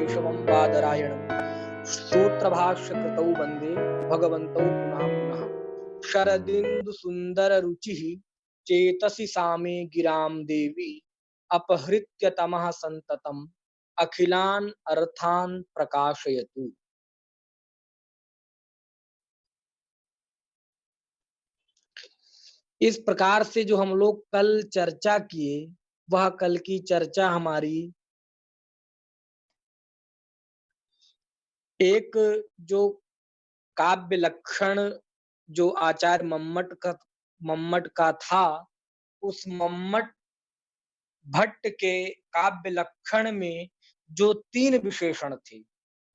केशवं बादरायणं सूत्रभाष्यकृतौ वन्दे भगवन्तौ पुनः पुनः। शरदिन्दुसुन्दररुचिः चेतसि सामे गिरां देवी अपहृत्य तमः सन्ततम् अखिलान् अर्थान् प्रकाशयतु। इस प्रकार से जो हम लोग कल चर्चा किए, वह कल की चर्चा हमारी एक जो काव्य लक्षण जो आचार्य मम्मट का था, उस मम्मट भट्ट के काव्य लक्षण में जो तीन विशेषण थे,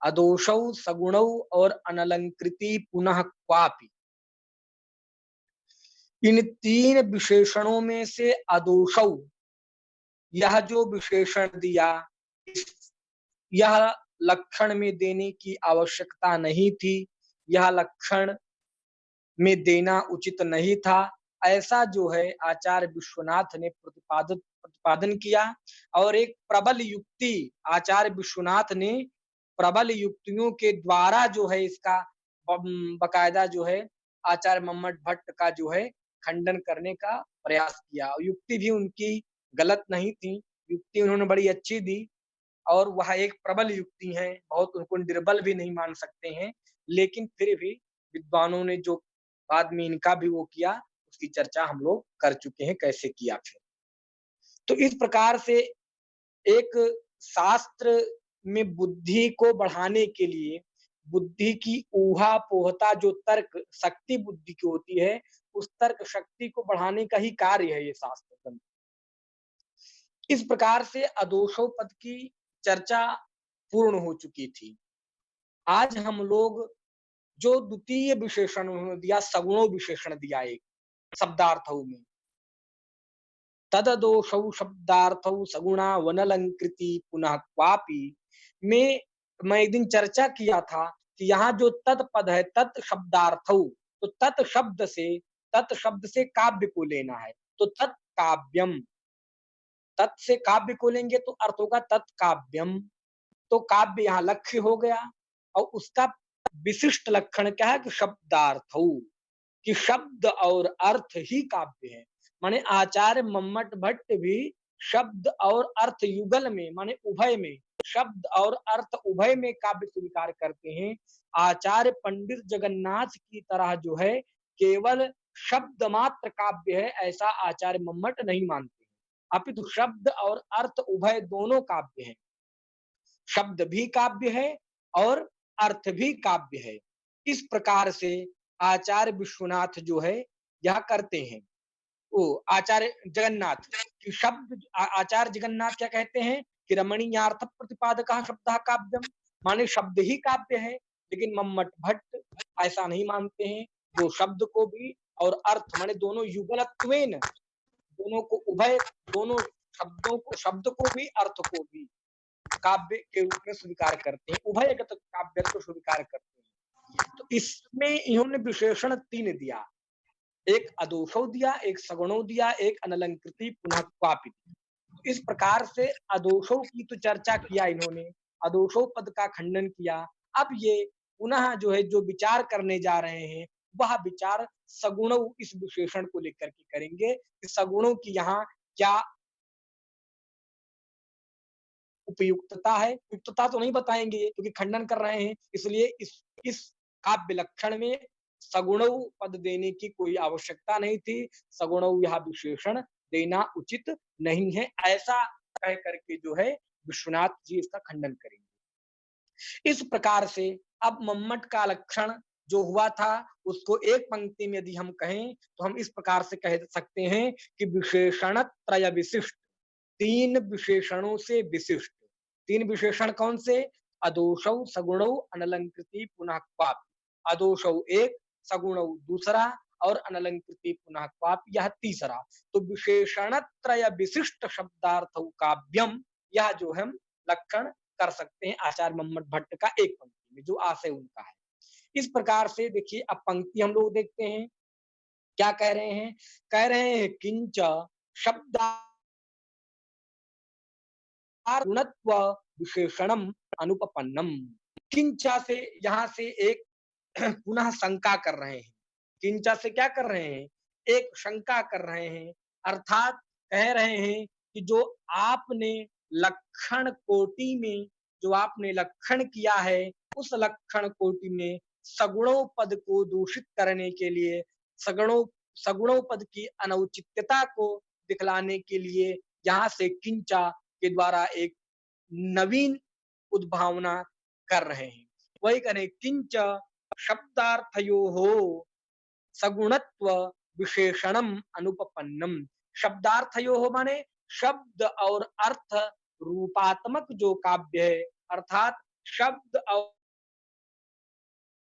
अदोषौ सगुणौ और अनलंकृति पुनः क्वापि, इन तीन विशेषणों में से अदोषौ यह जो विशेषण दिया, यह लक्षण में देने की आवश्यकता नहीं थी, यह लक्षण में देना उचित नहीं था, ऐसा जो है आचार्य विश्वनाथ ने प्रतिपादन किया। और एक प्रबल युक्ति आचार्य विश्वनाथ ने प्रबल युक्तियों के द्वारा जो है इसका बकायदा जो है आचार्य मम्मट भट्ट का जो है खंडन करने का प्रयास किया, और युक्ति भी उनकी गलत नहीं थी, युक्ति उन्होंने बड़ी अच्छी दी। और वह एक प्रबल युक्ति है, बहुत उनको निर्बल भी नहीं मान सकते हैं, लेकिन फिर भी विद्वानों ने जो बाद में इनका भी वो किया, उसकी चर्चा हम लोग कर चुके हैं, कैसे किया फिर। तो इस प्रकार से एक शास्त्र में बुद्धि को बढ़ाने के लिए, बुद्धि की ऊहा-पोहता जो तर्क शक्ति बुद्धि की होती है, उस तर्क शक्ति को बढ़ाने का ही कार्य है ये शास्त्र ग्रंथ। इस प्रकार से अदोषो पद की चर्चा पूर्ण हो चुकी थी। आज हम लोग जो द्वितीय विशेषण उन्होंने दिया, सगुणो विशेषण दिया एक शब्दार्थों में, तददोषौ शब्दार्थौ सगुणा वनलंकृति पुनः क्वापि में मैं एक दिन चर्चा किया था कि यहाँ जो तत्पद है तत् शब्दार्थौ, तो तत् शब्द से काव्य को लेना है, तो तत् काव्यम, तत् से काव्य को लेंगे तो अर्थ होगा तत्काव्यम। तो काव्य यहाँ लक्ष्य हो गया, और उसका विशिष्ट लक्षण क्या है कि शब्दार्थ, कि शब्द और अर्थ ही काव्य है। माने आचार्य मम्मट भट्ट भी शब्द और अर्थ युगल में, माने उभय में, शब्द और अर्थ उभय में काव्य स्वीकार करते हैं। आचार्य पंडित जगन्नाथ की तरह जो है केवल शब्द मात्र काव्य है, ऐसा आचार्य मम्मट नहीं मानते, अपितु शब्द और अर्थ उभय दोनों काव्य हैं। शब्द भी काव्य है और अर्थ भी काव्य है। इस प्रकार से आचार्य विश्वनाथ जो है यह करते हैं। वो आचार्य जगन्नाथ कि आचार्य जगन्नाथ क्या कहते हैं कि रमणीयार्थ प्रतिपादक शब्द काव्यम, माने शब्द ही काव्य है। लेकिन मम्मट भट्ट ऐसा नहीं मानते हैं, वो शब्द को भी और अर्थ माने दोनों युगलत्वेन, दोनों को उभय, दोनों शब्दों को, शब्द को भी अर्थ को भी काव्य के रूप में स्वीकार करते हैं, उभयगत काव्य को स्वीकार करते हैं। तो इसमें इन्होंने विशेषण तीन दिया, एक अदोषो दिया, एक सगुणो दिया, एक अनलंकृति पुनः क्वापि। इस प्रकार से अदोषो की तो चर्चा किया इन्होंने, अदोषो पद का खंडन किया। अब ये पुनः जो है जो विचार करने जा रहे हैं, वह विचार सगुणों इस विशेषण को लेकर के करेंगे कि सगुणों की यहाँ क्या उपयुक्तता है। उपयुक्तता तो नहीं बताएंगे क्योंकि खंडन कर रहे हैं, इसलिए इस काव्य लक्षण में सगुणौ पद देने की कोई आवश्यकता नहीं थी, सगुणौ यह विशेषण देना उचित नहीं है, ऐसा कह करके जो है विश्वनाथ जी इसका खंडन करेंगे। इस प्रकार से अब मम्मट का लक्षण जो हुआ था उसको एक पंक्ति में यदि हम कहें तो हम इस प्रकार से कह सकते हैं कि विशेषण त्रय विशिष्ट, तीन विशेषणों से विशिष्ट। तीन विशेषण कौन से? अदोषौ सगुणौ अनलंकृति पुनः क्वापि। अदोषौ एक, सगुणौ दूसरा और अनलंकृति पुनः क्वापि यह तीसरा। तो विशेषण त्रय विशिष्ट शब्दार्थौ काव्यम, यह जो हम लक्षण कर सकते हैं आचार्य मम्मट भट्ट का एक पंक्ति में, जो आशय उनका है। इस प्रकार से देखिए अब पंक्ति हम लोग देखते हैं क्या कह रहे हैं। कह रहे हैं किंच शब्द गुणत्व विशेषणम अनुपपन्नम। किंचा से यहाँ से एक पुनः शंका कर रहे हैं। किंचा से क्या कर रहे हैं? एक शंका कर रहे हैं, अर्थात कह रहे हैं कि जो आपने लक्षण कोटि में जो आपने लक्षण किया है, उस लक्षण कोटि में सगुणों पद को दूषित करने के लिए, सगुणों सगुणों पद की अनौचित्यता को दिखलाने के लिए यहाँ से किंचा के द्वारा एक नवीन उद्भावना कर रहे हैं। वही करें, किंच शब्दार्थयोः सगुणत्व विशेषणम अनुपपन्नम। शब्दार्थयोः माने शब्द और अर्थ रूपात्मक जो काव्य है, अर्थात शब्द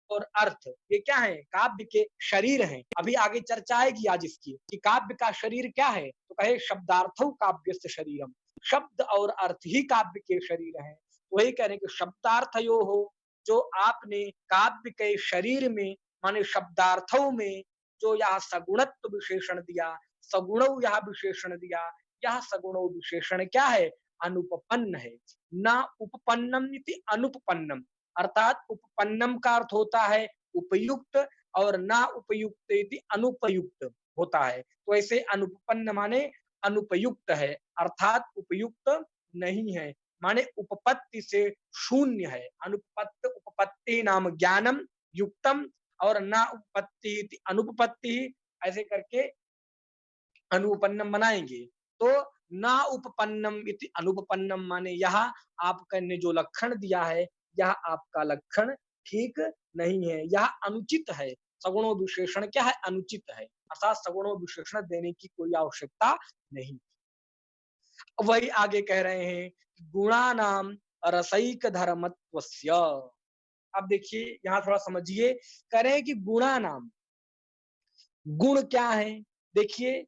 और अर्थ ये क्या है? काव्य के शरीर हैं। अभी आगे चर्चा आएगी आज इसकी कि काव्य का शरीर क्या है, तो कहे शब्दार्थौ काव्यस्य शरीरम। शब्द और अर्थ ही काव्य के शरीर हैं। वही कह रहे हैं कि शब्दार्थयो हो, जो आपने काव्य के शरीर में माने शब्दार्थों में जो यह सगुणत्व विशेषण दिया, सगुणौ यह विशेषण दिया, यह सगुणौ विशेषण क्या है? अनुपपन्न है। ना उपपन्नम इति अनुपपन्नम, अर्थात उपपन्नम का अर्थ होता है उपयुक्त और ना उपयुक्त इति अनुपयुक्त होता है। तो ऐसे अनुपपन्न माने अनुपयुक्त है, अर्थात उपयुक्त नहीं है, माने उपपत्ति से शून्य है। अनुपपत्ति उपपत्ति नाम ज्ञानम युक्तम और ना उपपत्ति इति अनुपपत्ति, ऐसे करके अनुपन्नम बनाएंगे। तो ना उपपन्नम इति अनुपपन्नम माने यहाँ आपका ने जो लक्षण दिया है, यह आपका लक्षण ठीक नहीं है, यह अनुचित है। सगुणों विशेषण क्या है? अनुचित है, अर्थात सगुणों विशेषण देने की कोई आवश्यकता नहीं। वही आगे कह रहे हैं, गुणानाम रसैक धर्मत्वस्य। अब देखिए यहाँ थोड़ा समझिए, कह रहे हैं कि गुणानाम, गुण क्या है? देखिए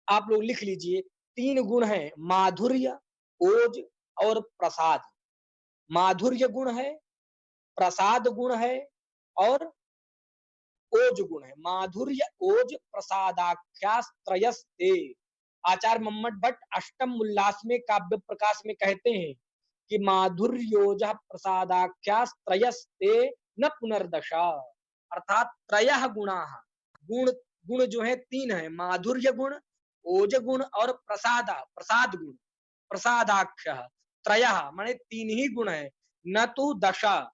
आप लोग लिख लीजिए, तीन गुण हैं, माधुर्य, ओज और प्रसाद। माधुर्य गुण है, प्रसाद गुण है और ओज गुण है। माधुर्य ओज प्रसादाख्यास्त्रयस्ते। आचार्य मम्मट भट्ट अष्टम उल्लास में काव्य प्रकाश में कहते हैं कि माधुर्योज प्रसादाख्यास्त्रयस्ते न पुनर्दशा, अर्थात त्रयः गुणाः, गुण गुण जो है तीन है, माधुर्य गुण, ओज गुण और प्रसाद गुण। प्रसादाख्य त्रयः माने तीन ही गुण है, न तो दशा,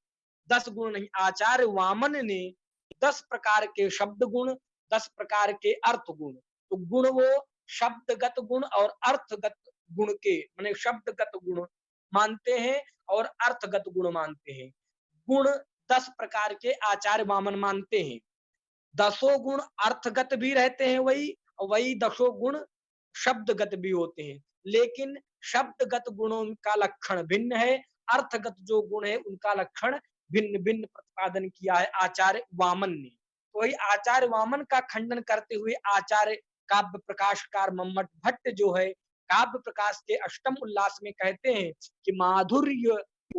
10 गुण नहीं। आचार्य वामन ने 10 प्रकार के शब्द गुण, 10 प्रकार के अर्थ गुण। तो गुण वो शब्दगत गुण और अर्थगत गुण के माने शब्दगत गुण मानते हैं और अर्थगत गुण मानते हैं। गुण 10 प्रकार के आचार्य वामन मानते हैं। 10 गुण अर्थगत भी रहते हैं, वही 10 गुण शब्दगत भी होते हैं। लेकिन शब्दगत गुणों का लक्षण भिन्न है, अर्थगत जो गुण है उनका लक्षण भिन्न भिन्न प्रतिपादन किया है आचार्य वामन ने। तो वही आचार्य वामन का खंडन करते हुए आचार्य काव्य प्रकाशकार मम्मट भट्ट जो है काव्य प्रकाश के अष्टम उल्लास में कहते हैं कि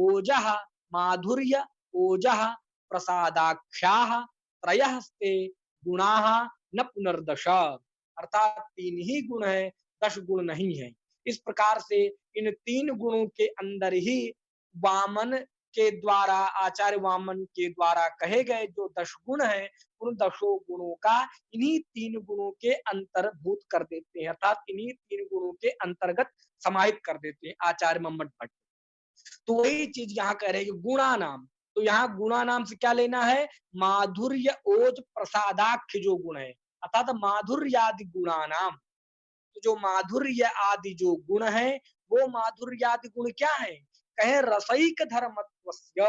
ओजः माधुर्य ओजः प्रसादाख्याः त्रयस्ते गुणाः न पुनर्दश, अर्थात तीन ही गुण है, 10 गुण नहीं है। इस प्रकार से इन तीन गुणों के अंदर ही वामन के द्वारा आचार्य वामन के द्वारा कहे गए जो 10 गुण है, उन 10 गुणों का इन्हीं तीन गुणों के अंतर्भूत कर देते हैं, अर्थात इन्हीं तीन गुणों के अंतर्गत समाहित कर देते हैं आचार्य मम्मट भट्ट। तो वही चीज यहाँ कह रहे हैं कि गुणा नाम, तो यहाँ गुणा नाम से क्या लेना है? माधुर्य ओज प्रसादाख्य जो गुण है, अर्थात माधुर्य आदि गुणा नाम। तो जो माधुर्य आदि जो गुण है, वो माधुर्य आदि गुण क्या है? कहे रसैक धर्मत्वस्य।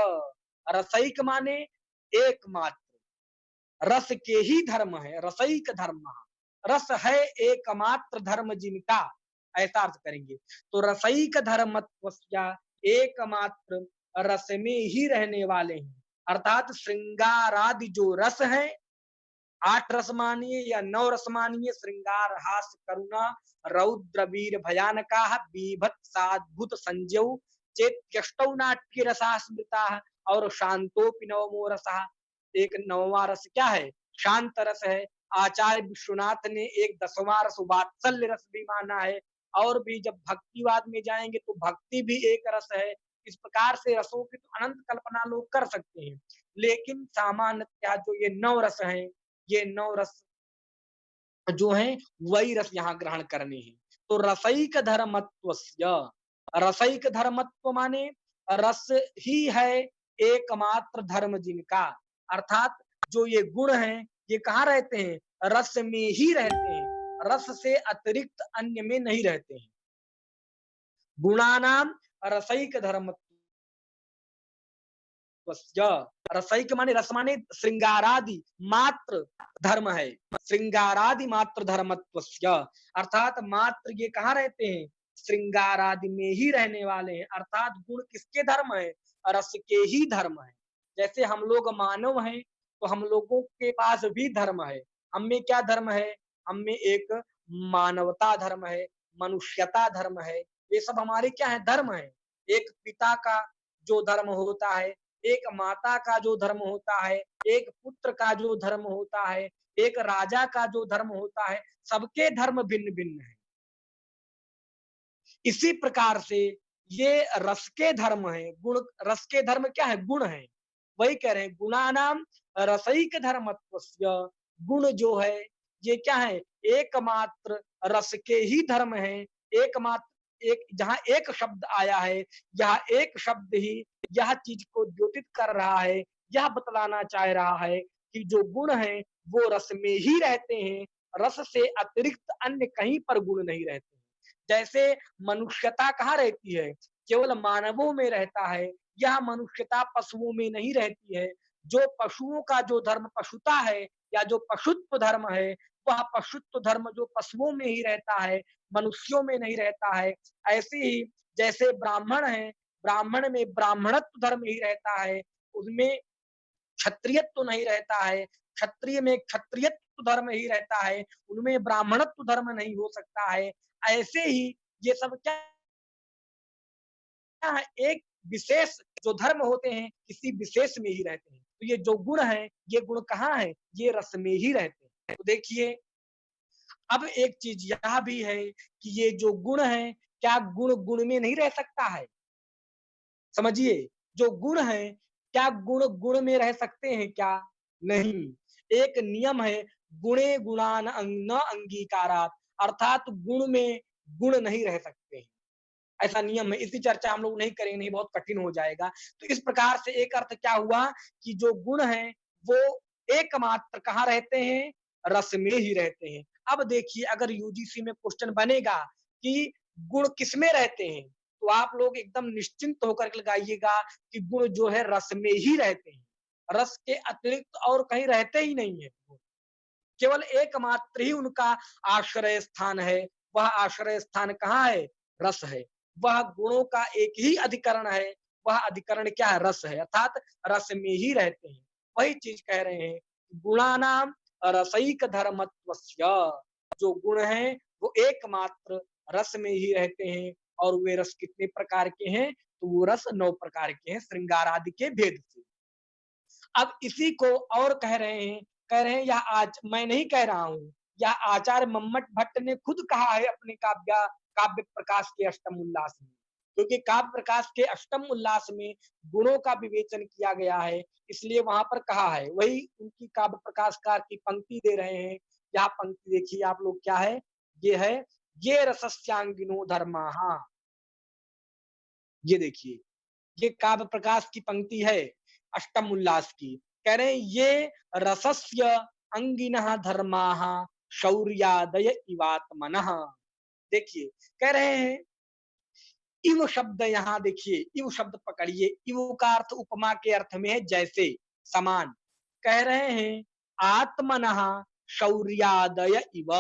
रसैक माने एकमात्र, रस के ही धर्म है, रसैक धर्म, रस है एकमात्र धर्म जिनका, ऐसा अर्थ करेंगे। तो रसैक धर्मत्वस्य, एकमात्र रस में ही रहने वाले हैं, अर्थात श्रृंगार आदि जो रस है, 8 रस मानिए या 9 रस मानिए, श्रृंगार हास्य करुणा रौद्र वीर भयानका बीभत्साद्भुत संजय चेत्यष्टौ नाट्य रसा स्मृता और शांतोपि नवमो रसा। एक नववा रस क्या है? शांत रस है। आचार्य विश्वनाथ ने एक 10वां रस वात्सल्य रस भी माना है, और भी जब भक्तिवाद में जाएंगे तो भक्ति भी एक रस है। इस प्रकार से रसों की तो अनंत कल्पना लोग कर सकते हैं, लेकिन सामान्यतः जो ये 9 रस हैं, ये 9 रस जो हैं वही रस यहाँ ग्रहण करने हैं। तो रसैक धर्मत्वस्य, रसैक धर्मत्व माने रस ही है एकमात्र धर्म जिनका, अर्थात जो ये गुण हैं ये कहाँ रहते हैं? रस में ही रहते हैं, रस से अतिरिक्त अन्य में नहीं रहते हैं। गुणानाम रसैक धर्म, रसैक माने रस माने श्रृंगारादि मात्र धर्म है, श्रृंगारादि मात्र धर्मत्वस्य, अर्थात मात्र ये कहाँ रहते हैं? श्रृंगारादि में ही रहने वाले हैं, अर्थात गुण किसके धर्म है? रस के ही धर्म है। जैसे हम लोग मानव हैं तो हम लोगों के पास भी धर्म है। हम में क्या धर्म है? हम में एक मानवता धर्म है, मनुष्यता धर्म है, ये सब हमारे क्या है? धर्म है। एक पिता का जो धर्म होता है, एक माता का जो धर्म होता है, एक पुत्र का जो धर्म होता है, एक राजा का जो धर्म होता है, सबके धर्म भिन्न-भिन्न हैं। इसी प्रकार से ये रस के धर्म हैं, गुण रस के धर्म क्या है? गुण हैं। वही कह रहे हैं गुणानाम रसैक धर्मत्वस्य, गुण जो है ये क्या है? एकमात्र रस के ही धर्म हैं। एकमात्र एक जहाँ एक शब्द आया है, यह एक शब्द ही यह चीज को द्योतित कर रहा है, यह बतलाना चाह रहा है कि जो गुण हैं वो रस में ही रहते हैं, रस से अतिरिक्त अन्य कहीं पर गुण नहीं रहते। जैसे मनुष्यता कहाँ रहती है? केवल मानवों में रहता है, यह मनुष्यता पशुओं में नहीं रहती है। जो पशुओं का जो धर्म पशुता है या जो पशुत्व धर्म है, वह पशुत्व धर्म जो पशुओं में ही रहता है, मनुष्यों में नहीं रहता है। ऐसे ही जैसे ब्राह्मण है, ब्राह्मण में ब्राह्मणत्व धर्म ही रहता है, उसमें क्षत्रियत्व तो नहीं रहता है, क्षत्रिय में क्षत्रियत्व धर्म ही रहता है, उनमें ब्राह्मणत्व धर्म नहीं हो सकता है। ऐसे ही ये सब क्या है? एक विशेष जो धर्म होते हैं किसी विशेष में ही रहते हैं। तो ये जो गुण है, ये गुण कहाँ है? ये रस में ही रहते हैं। तो देखिए, अब एक चीज यह भी है कि ये जो गुण है, क्या गुण गुण में नहीं रह सकता है? समझिए, जो गुण है, क्या गुण गुण में रह सकते हैं क्या? नहीं। एक नियम है, गुणे गुणान न अंगीकारात्, अर्थात गुण में गुण नहीं रह सकते हैं। ऐसा नियम है। इसकी चर्चा हम लोग नहीं करेंगे, नहीं बहुत कठिन हो जाएगा। तो इस प्रकार से एक अर्थ क्या हुआ कि जो गुण हैं वो एकमात्र कहाँ रहते हैं? रस में ही रहते हैं। अब देखिए, अगर यूजीसी में क्वेश्चन बनेगा कि गुण किसमें रहते हैं, तो आप लोग एकदम निश्चिंत होकर के लगाइएगा कि गुण जो है रस में ही रहते हैं। रस के अतिरिक्त और कहीं रहते ही नहीं है। केवल एकमात्र ही उनका आश्रय स्थान है। वह आश्रय स्थान कहाँ है? रस है। वह गुणों का एक ही अधिकरण है, वह अधिकरण क्या है? रस है, अर्थात रस में ही रहते हैं। वही चीज कह रहे हैं, गुणानाम रसैक धर्मत्वस्य, जो गुण हैं वो एकमात्र रस में ही रहते हैं। और वे रस कितने प्रकार के हैं? तो वो रस 9 प्रकार के हैं, श्रृंगार आदि के भेद से। अब इसी को और कह रहे हैं या आज मैं नहीं कह रहा हूँ, या आचार्य मम्मट भट्ट ने खुद कहा है अपने काव्य प्रकाश के अष्टम उल्लास में। क्योंकि काव्य प्रकाश के अष्टम उल्लास में गुणों का विवेचन किया गया है, इसलिए वहां पर कहा है। वही उनकी काव्य प्रकाशकार की पंक्ति दे रहे हैं। यह पंक्ति देखिए आप लोग, क्या है? ये है, ये रसस्यांगिनो धर्माः। ये देखिए, ये काव्य प्रकाश की पंक्ति है अष्टम उल्लास की। कह रहे हैं ये रसस्य अंगिनः धर्माः शौर्यादय इवात्मनः। देखिए, कह रहे हैं इव शब्द, यहाँ देखिए इव शब्द पकड़िए। इव का अर्थ उपमा के अर्थ में है जैसे, समान। कह रहे हैं आत्मनः शौर्यादय इव।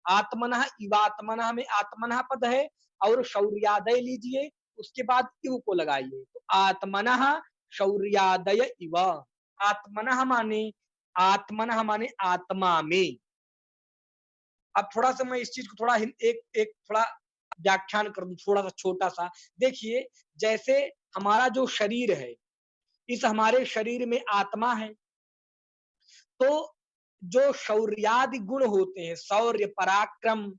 आत्मनः इवात्मनः में आत्मनः पद है और शौर्यादय लीजिए, उसके बाद इव को लगाइए। तो आत्मनः शौर्यादय इव। आत्मनः माने आत्मा में। अब थोड़ा सा मैं इस चीज को थोड़ा एक एक थोड़ा व्याख्यान कर दूं, थोड़ा सा छोटा सा। देखिए, जैसे हमारा जो शरीर है, इस हमारे शरीर में आत्मा है। तो जो शौर्यादि गुण होते हैं, शौर्य, पराक्रम,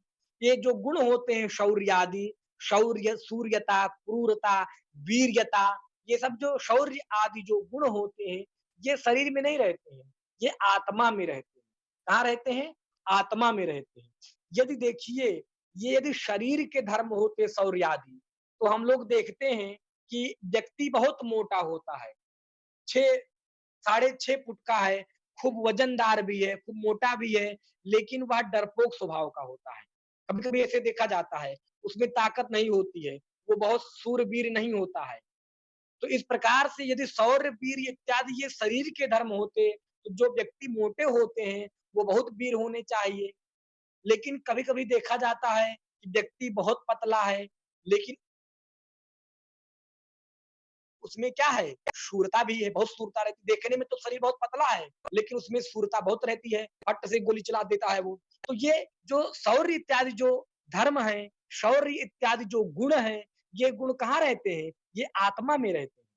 ये जो गुण होते हैं शौर्य आदि, शौर्य, सूर्यता, क्रूरता, वीर्यता, ये सब जो शौर्य आदि जो गुण होते हैं, ये शरीर में नहीं रहते हैं, ये आत्मा में रहते हैं। कहाँ रहते हैं? आत्मा में रहते हैं। यदि देखिए, ये यदि शरीर के धर्म होते शौर्य आदि, तो हम लोग देखते हैं कि व्यक्ति बहुत मोटा होता है, 6 साढ़े 6 फुट का है, खूब वज़नदार भी है, खूब मोटा भी है, लेकिन वह डरपोक स्वभाव का होता है। कभी-कभी ऐसे देखा जाता है, उसमें ताकत नहीं होती है, वो बहुत शूरवीर नहीं होता है। तो इस प्रकार से यदि शौर्य, वीर इत्यादि ये शरीर के धर्म होते, तो जो व्यक्ति मोटे होते हैं, वो बहुत वीर होने चाहिए। लेकिन कभी-कभी देखा जाता है कि व्यक्ति बहुत पतला है, लेकिन उसमें क्या है? शूरता भी है, बहुत शूरता रहती है। देखने में तो शरीर बहुत पतला है, लेकिन उसमें शूरता बहुत रहती है, फट से गोली चला देता है वो। तो ये जो शौर्य इत्यादि जो धर्म है, शौर्य इत्यादि जो गुण हैं, ये गुण कहाँ रहते हैं? ये आत्मा में रहते हैं,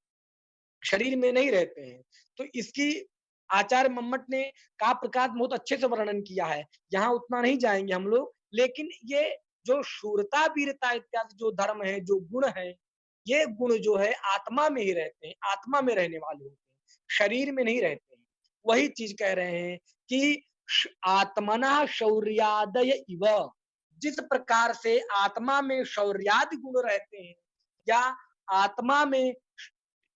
शरीर में नहीं रहते हैं। तो इसकी आचार्य मम्मट ने काव्य प्रकाश में बहुत अच्छे से वर्णन किया है। यहाँ उतना नहीं जाएँगे हम लोग, लेकिन ये जो शूरता, वीरता इत्यादि जो धर्म है, जो गुण हैं, ये गुण जो है आत्मा में ही रहते हैं, आत्मा में रहने वाले होते हैं, शरीर में नहीं रहते हैं। वही चीज़ कह रहे हैं कि आत्मनः शौर्यादय इव, जिस प्रकार से आत्मा में शौर्यादि गुण रहते हैं या आत्मा में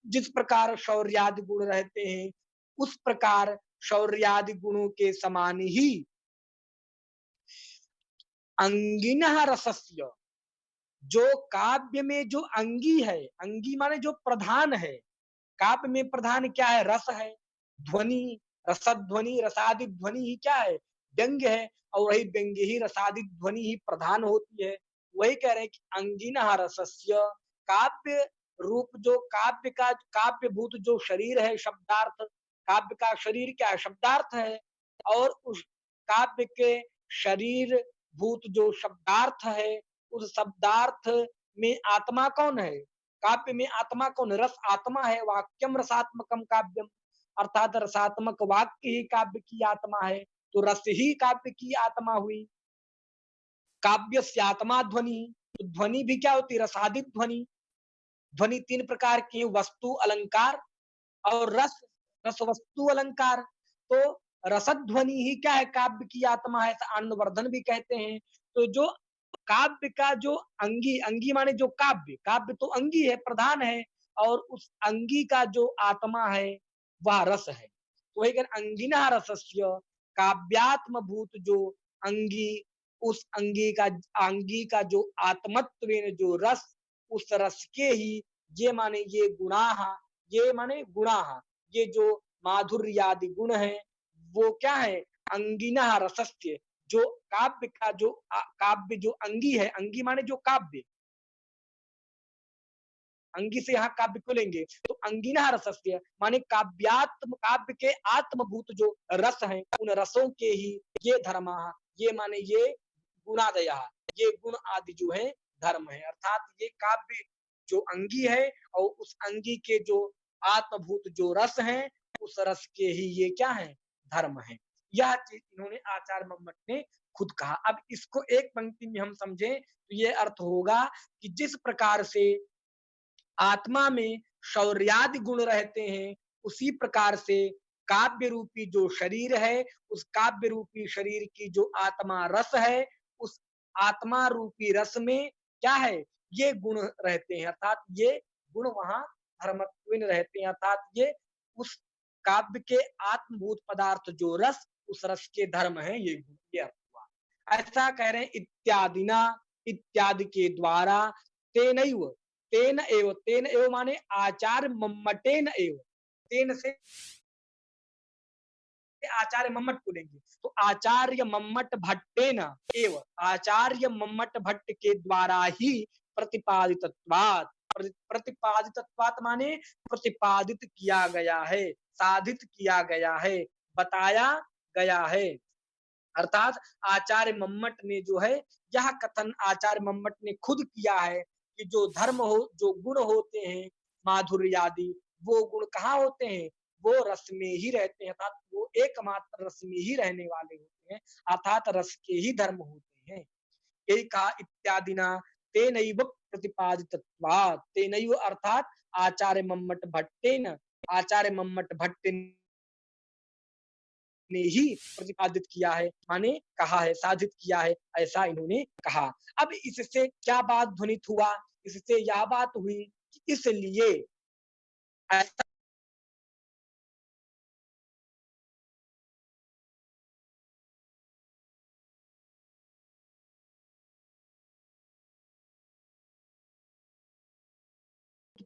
जिस प्रकार शौर्यादि गुण रहते हैं, उस प्रकार शौर्यादि गुणों के समान ही अंगिनः रसस्य, जो काव्य में जो अंगी है, अंगी माने जो प्रधान है, काव्य में प्रधान क्या है? रस है, ध्वनि, रसध्वनि, रसादि ध्वनि ही क्या है? व्यंग्य है, और वही व्यंग्य ही रसादि ध्वनि ही प्रधान होती है। वही कह रहे हैं कि अंगिनः रसस्य, काव्य रूप जो काव्य का काव्यभूत जो शरीर है शब्दार्थ, काव्य का शरीर क्या है? शब्दार्थ है, और उस काव्य के शरीर भूत जो शब्दार्थ है, उस शब्दार्थ में आत्मा कौन है? काव्य में आत्मा कौन है? रस आत्मा है, वाक्यम रसात्मकम काव्यम, अर्थात रसात्मक वाक्य ही काव्य की आत्मा है, तो रस ही काव्य की आत्मा हुई। काव्यस्य आत्मा ध्वनि, तो ध्वनि भी क्या होती है? रसादित ध्वनि। ध्वनि 3 प्रकार की है, वस्तु, अलंकार और रस, रस वस्तु अलंकार। तो रसद ध्वनि ही क्या है? काव्य की आत्मा है, आनंदवर्धन भी कहते हैं। तो जो काव्य का जो अंगी, अंगी माने जो काव्य, काव्य तो अंगी है, प्रधान है, और उस अंगी का जो आत्मा है, वह रस है। तो वही कहते अंगिना रसस्य, काव्यात्म भूत जो अंगी, उस अंगी का जो आत्मत्वेन जो रस, उस रस के ही ये माने ये गुणाः, ये माने गुणाः, ये जो माधुर्यादि गुण हैं, वो क्या है? अंगिनः रसस्य, जो काव्य का जो काव्य जो अंगी है, अंगी माने जो काव्य, अंगी से यहाँ काव्य को लेंगे, तो अंगिनः रसस्य माने काव्य के आत्मभूत जो रस हैं, उन रसों के ही ये धर्माः, ये माने ये गुणादयः, ये गुण आदि जो है धर्म है। अर्थात ये काव्य जो अंगी है, और उस अंगी के जो आत्मभूत जो रस हैं, उस रस के ही ये क्या है? धर्म है। यह चीज़ इन्होंने आचार्य मम्मट ने खुद कहा। अब इसको एक पंक्ति में हम समझें, तो ये अर्थ होगा कि जिस प्रकार से आत्मा में शौर्यादि गुण रहते हैं, उसी प्रकार से काव्य रूपी जो शरीर है, उस काव्य रूपी शरीर की जो आत्मा रस है, उस आत्मा रूपी रस में क्या है? ये गुण रहते हैं, अर्थात ये गुण वहाँ धर्मत्वेन रहते हैं, अर्थात ये उस काव्य के आत्मभूत पदार्थ जो रस, उस रस के धर्म हैं ये गुण, ये अर्थ हुआ। ऐसा कह रहे हैं इत्यादिना, इत्यादि के द्वारा, तेनैव, तेन एव माने आचार्य मम्मटेन एव, तेन से आचार्य मम्मट को लेंगे, तो आचार्य मम्मट भट्टेन एव, आचार्य मम्मट भट्ट के द्वारा ही प्रतिपादितत्वात्, प्रतिपादितत्वात् माने प्रतिपादित किया गया है, साधित किया गया है, बताया गया है। अर्थात आचार्य मम्मट ने जो है, यह कथन आचार्य मम्मट ने खुद किया है कि जो धर्म हो, जो गुण होते हैं माधुर्य आदि, वो गुण कहाँ होते हैं? वो रस में ही रहते हैं, अर्थात वो एकमात्र रस में ही रहने वाले होते हैं, अर्थात रस के ही धर्म होते हैं। यही कहा इत्यादिना तेनैव प्रतिपादितत्वात्, तेनैव अर्थात आचार्य मम्मट भट्टेन, आचार्य मम्मट भट्ट ने ही प्रतिपादित किया है, माने कहा है, साधित किया है, ऐसा इन्होंने कहा। अब इससे क्या बात ध्वनित हुआ? इससे यह बात हुई कि इसलिए ऐसा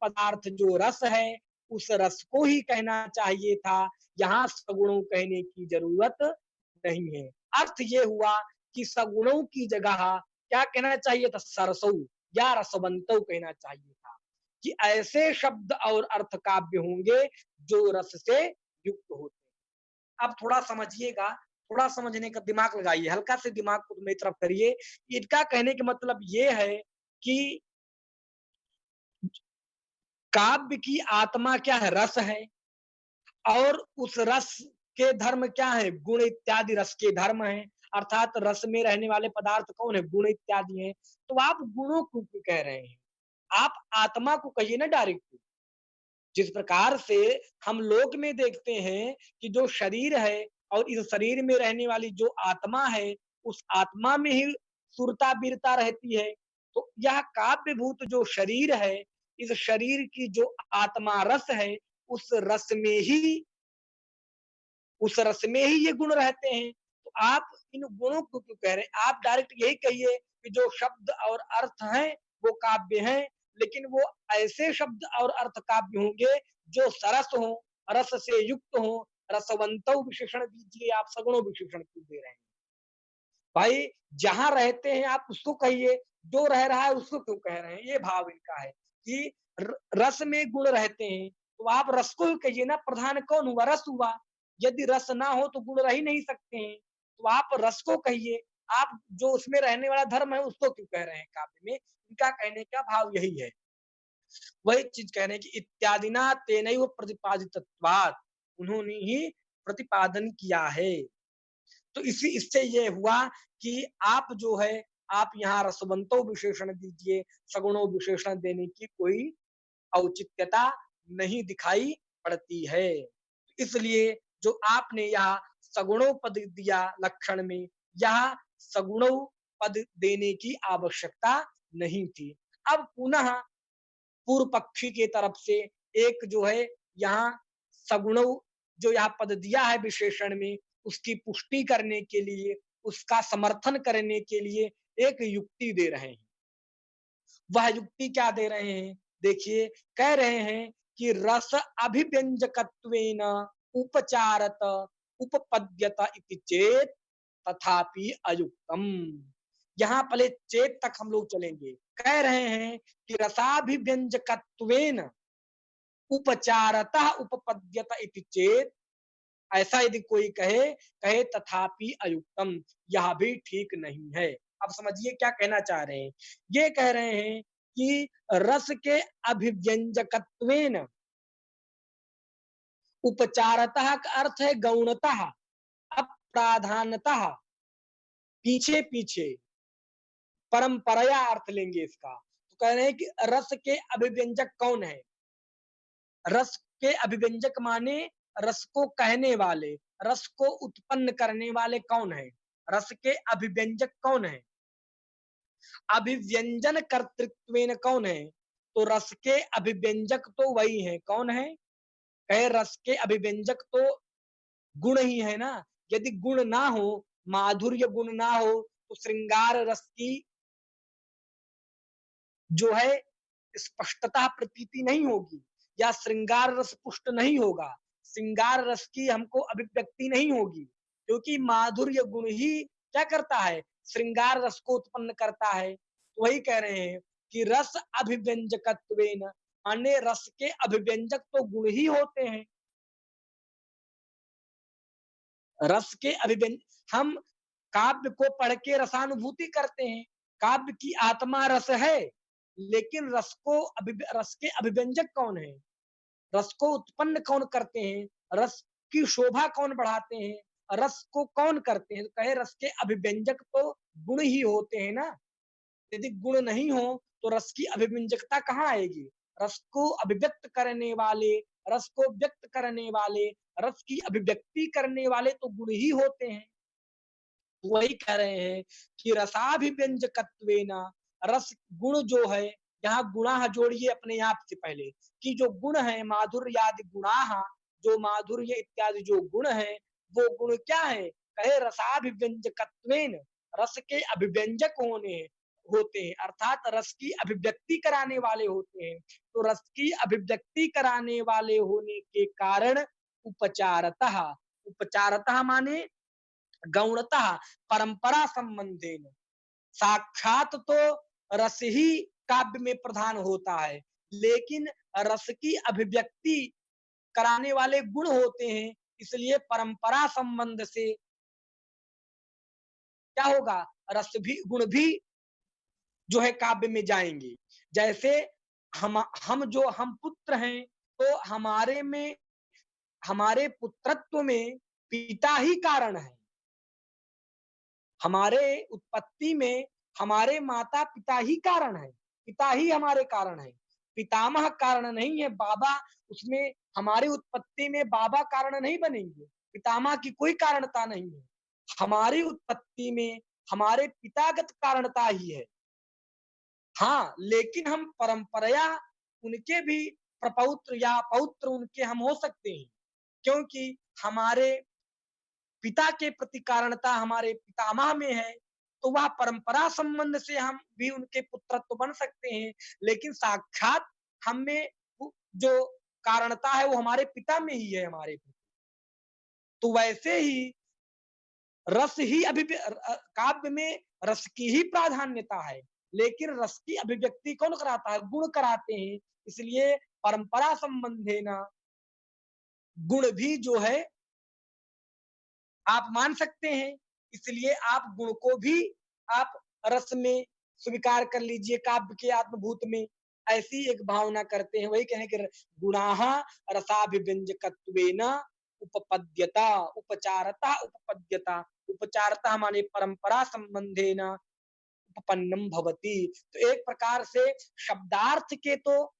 पदार्थ जो रस है, उस रस को ही कहना चाहिए था, यहाँ सगुणों कहने की जरूरत नहीं है। अर्थ ये हुआ कि सगुणों की जगह क्या कहना चाहिए था? सरसों या रसवंतों कहना चाहिए था, कि ऐसे शब्द और अर्थ काव्य होंगे जो रस से युक्त होते हैं। अब थोड़ा समझिएगा, थोड़ा समझने का दिमाग लगाइए, हल्का से दिमाग को मेरी तरफ करिए। इनका कहने का मतलब ये है कि काव्य की आत्मा क्या है? रस है। और उस रस के धर्म क्या है? गुण इत्यादि रस के धर्म है। अर्थात रस में रहने वाले पदार्थ कौन है? गुण इत्यादि हैं। तो आप गुणों को क्यों कह रहे हैं? आप आत्मा को कहिए ना डायरेक्ट। जिस प्रकार से हम लोक में देखते हैं कि जो शरीर है और इस शरीर में रहने वाली जो आत्मा है, उस आत्मा में ही सुरता वीरता रहती है। तो यह काव्यभूत जो शरीर है, इस शरीर की जो आत्मा रस है, उस रस में ही ये गुण रहते हैं। तो आप इन गुणों को क्यों कह रहे हैं? आप डायरेक्ट यही कहिए कि जो शब्द और अर्थ हैं, वो काव्य हैं, लेकिन वो ऐसे शब्द और अर्थ काव्य होंगे जो सरस हों, रस से युक्त हों। रसवंतो विशेषण दीजिए, आप सगुणों विशेषण क्यों दे रहे हैं? भाई जहां रहते हैं आप उसको कहिए, जो रह रहा है उसको क्यों कह रहे हैं? ये भाव इनका है कि रस में गुण रहते हैं, तो आप रस को ही कहिए ना। प्रधान कौन हुआ? रस हुआ। यदि रस ना हो तो गुण रह ही नहीं सकते हैं। तो आप रस को कहिए। आप जो उसमें रहने वाला धर्म है उसको क्यों कह रहे हैं काव्य में? इनका कहने का भाव यही है। वही चीज कह रहे हैं कि इत्यादिना तेनैव प्रतिपादितत्वात्, उन्होंने ही प्रतिपादन किया है। तो इसी इससे ये हुआ कि आप जो है, आप यहाँ रसवंतो विशेषण दीजिए, सगुणों विशेषण देने की कोई औचित्यता नहीं दिखाई पड़ती है। इसलिए जो आपने यहाँ सगुणों पद दिया लक्षण में, यहाँ सगुणों पद देने की आवश्यकता नहीं थी। अब पुनः पूर्व पक्षी के तरफ से एक जो है यहाँ सगुणों जो यहाँ पद दिया है विशेषण में, उसकी पुष्टि करने के लिए, उसका समर्थन करने के लिए एक युक्ति दे रहे हैं। वह युक्ति क्या दे रहे हैं? देखिए, कह रहे हैं कि रस अभिव्यंजकत्वेन उपचारत उपपद्यत इति चेत तथापि अयुक्तम। यहाँ पहले चेत तक हम लोग चलेंगे। कह रहे हैं कि रसाभिव्यंजकत्वेन उपचारतः उपपद्यत इति चेत, ऐसा यदि कोई कहे, कहे तथापि अयुक्तम, यह भी ठीक नहीं है। अब समझिए क्या कहना चाह रहे हैं। ये कह रहे हैं कि रस के अभिव्यंजकत्वेन, उपचारतः का अर्थ है गौणतः, अप्राधानतः, पीछे पीछे, परंपराया अर्थ लेंगे इसका। तो कह रहे हैं कि रस के अभिव्यंजक कौन है? रस के अभिव्यंजक माने रस को कहने वाले, रस को उत्पन्न करने वाले कौन है? रस के अभिव्यंजक कौन है? अभिव्यंजन कर्तृत्वेन कौन है? तो रस के अभिव्यंजक तो वही है। कौन है? कहे रस के अभिव्यंजक तो गुण ही है ना। यदि गुण ना हो, माधुर्य गुण ना हो, तो श्रृंगार रस की जो है स्पष्टता प्रतीति नहीं होगी, या श्रृंगार रस पुष्ट नहीं होगा, श्रृंगार रस की हमको अभिव्यक्ति नहीं होगी, क्योंकि माधुर्य गुण ही क्या करता है? श्रृंगार रस को उत्पन्न करता है। तो वही कह रहे हैं कि रस अभिव्यंजकत्वेन, माने रस के अभिव्यंजक तो गुण ही होते हैं। रस के अभिव्यंज हम काव्य को पढ़ के रसानुभूति करते हैं। काव्य की आत्मा रस है, लेकिन रस के अभिव्यंजक कौन है? रस को उत्पन्न कौन करते हैं? रस की शोभा कौन बढ़ाते हैं? रस को कौन करते हैं? तो कहे रस के अभिव्यंजक तो गुण ही होते हैं ना। यदि गुण नहीं हो तो रस की अभिव्यंजकता कहाँ आएगी? रस को अभिव्यक्त करने वाले, रस को व्यक्त करने वाले, रस की अभिव्यक्ति करने वाले तो गुण ही होते हैं। वही कह रहे हैं कि रसाभिव्यंजकत्वेन, रस गुण जो है, यहाँ गुणा जोड़िए अपने आप से पहले, कि जो गुण है माधुर्यादि गुणा, जो माधुर्य इत्यादि जो गुण है, वो गुण क्या है? कहे रसाभिव्यंजकत्वेन, रस के अभिव्यंजक होते हैं, अर्थात रस की अभिव्यक्ति कराने वाले होते हैं। तो रस की अभिव्यक्ति कराने वाले होने के कारण उपचारतः, उपचारतः माने गौणतः परंपरा संबंधेन, साक्षात तो रस ही काव्य में प्रधान होता है, लेकिन रस की अभिव्यक्ति कराने वाले गुण होते हैं, इसलिए परंपरा संबंध से क्या होगा? रस भी, गुण भी जो है काव्य में जाएंगे। जैसे हम पुत्र हैं, तो हमारे पुत्रत्व में पिता ही कारण है। हमारे उत्पत्ति में हमारे माता पिता ही कारण है, पिता ही हमारे कारण है, पितामह कारण नहीं है। बाबा उसमें, हमारी उत्पत्ति में बाबा कारण नहीं बनेंगे, पितामह की कोई कारणता नहीं है। हमारी उत्पत्ति में हमारे पितागत कारणता ही है। हाँ, लेकिन हम परंपराया उनके भी प्रपौत्र या पौत्र उनके हम हो सकते हैं, क्योंकि हमारे पिता के प्रति कारणता हमारे पितामह में है, तो वह परंपरा संबंध से हम भी उनके पुत्रत्व बन सकते हैं, लेकिन साक्षात हम में जो कारणता है वो हमारे पिता में ही है, हमारे। तो वैसे ही रस ही काव्य में रस की ही प्राधान्यता है, लेकिन रस की अभिव्यक्ति कौन कराता है? गुण कराते हैं। इसलिए परंपरा संबंधे ना गुण भी जो है आप मान सकते हैं, इसलिए आप गुण को भी आप रस में स्वीकार कर लीजिए, काव्य के आत्मभूत में ऐसी एक भावना करते हैं। वही कहने के गुणाः रसाभिव्यंजकत्वेन उपपद्यता, उपचारता उपपद्यता, उपचारता माने परंपरा संबंधेन उपपन्नम भवति। तो एक प्रकार से शब्दार्थ के तो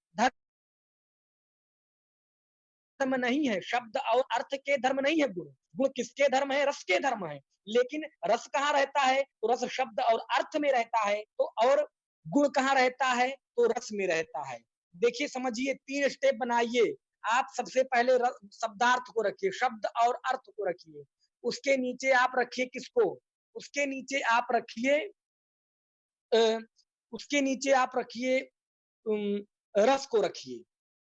धर्म नहीं है, शब्द और अर्थ के धर्म नहीं है गुण। गुण किसके धर्म है? रस के धर्म है। लेकिन रस कहाँ रहता है? तो रस शब्द और अर्थ में रहता है। तो और गुण कहाँ रहता है? तो रस में रहता है। देखिए, समझिए, 3 स्टेप बनाइए। आप सबसे पहले शब्दार्थ को रखिए, शब्द और अर्थ को रखिए। उसके नीचे आप रखिए किसको? उसके नीचे आप रखिए अ, उसके नीचे आप रखिए रस को रखिए।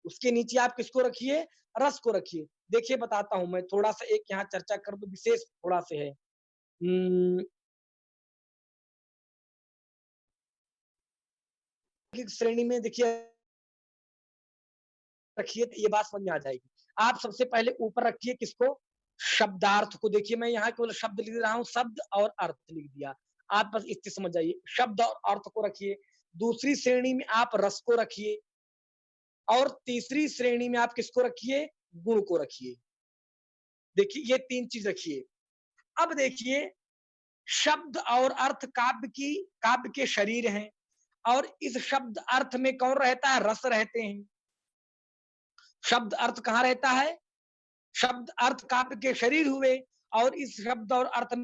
उसके नीचे आप किसको रखिए? रस को रखिए। देखिए, बताता हूँ मैं, थोड़ा-सा एक यहाँ चर्चा कर दूँ, विशेष थोड़ा-सा है। एक श्रेणी में देखिए रखिए तो ये बात समझ में आ जाएगी। आप सबसे पहले ऊपर रखिए किसको? शब्दार्थ को। देखिए, मैं यहाँ केवल शब्द लिख रहा हूँ, शब्द और अर्थ लिख दिया। आप बस इससे समझ जाइए। शब्द और अर्थ को रखिए। दूसरी श्रेणी में आप रस को रखिए और तीसरी श्रेणी में आप किसको रखिए? गुण को रखिए। देखिए, ये 3 चीज़ रखिए। अब देखिए, शब्द और अर्थ काव्य के शरीर हैं, और इस शब्द अर्थ में कौन रहता है? रस रहते हैं। शब्द अर्थ कहाँ रहता है? शब्द अर्थ काव्य के शरीर हुए, और इस शब्द और अर्थ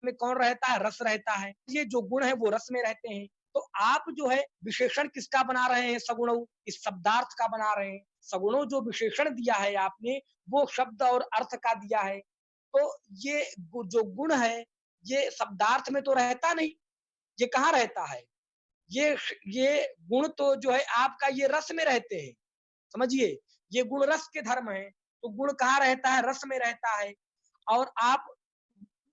में कौन रहता है? रस रहता है। ये जो गुण है वो रस में रहते हैं। तो आप जो है विशेषण किसका बना रहे हैं? सगुणों, इस शब्दार्थ का बना रहे हैं। सगुणों जो विशेषण दिया है आपने, वो शब्द और अर्थ का दिया है। तो ये जो गुण है, ये शब्दार्थ में तो रहता नहीं, ये कहाँ रहता है? ये ये गुण तो जो है आपका, ये रस में रहते हैं। समझिए, ये गुण रस के धर्म है, तो गुण कहाँ रहता है? रस में रहता है। और आप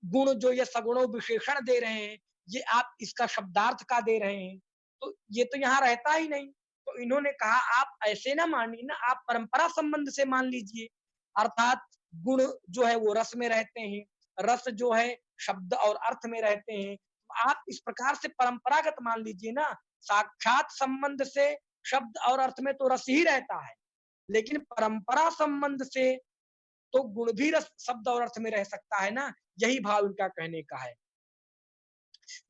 गुण जो ये सगुणों विशेषण दे रहे हैं, ये आप इसका शब्दार्थ का दे रहे हैं, तो ये तो यहाँ रहता ही नहीं। तो इन्होंने कहा आप ऐसे ना मानिए ना, आप परंपरा संबंध से मान लीजिए। अर्थात गुण जो है वो रस में रहते हैं, रस जो है शब्द और अर्थ में रहते हैं। तो आप इस प्रकार से परंपरागत मान लीजिए ना, साक्षात संबंध से शब्द और अर्थ में तो रस ही रहता है, लेकिन परंपरा संबंध से तो गुण भी रस शब्द और अर्थ में रह सकता है ना, यही भाव इनका कहने का है।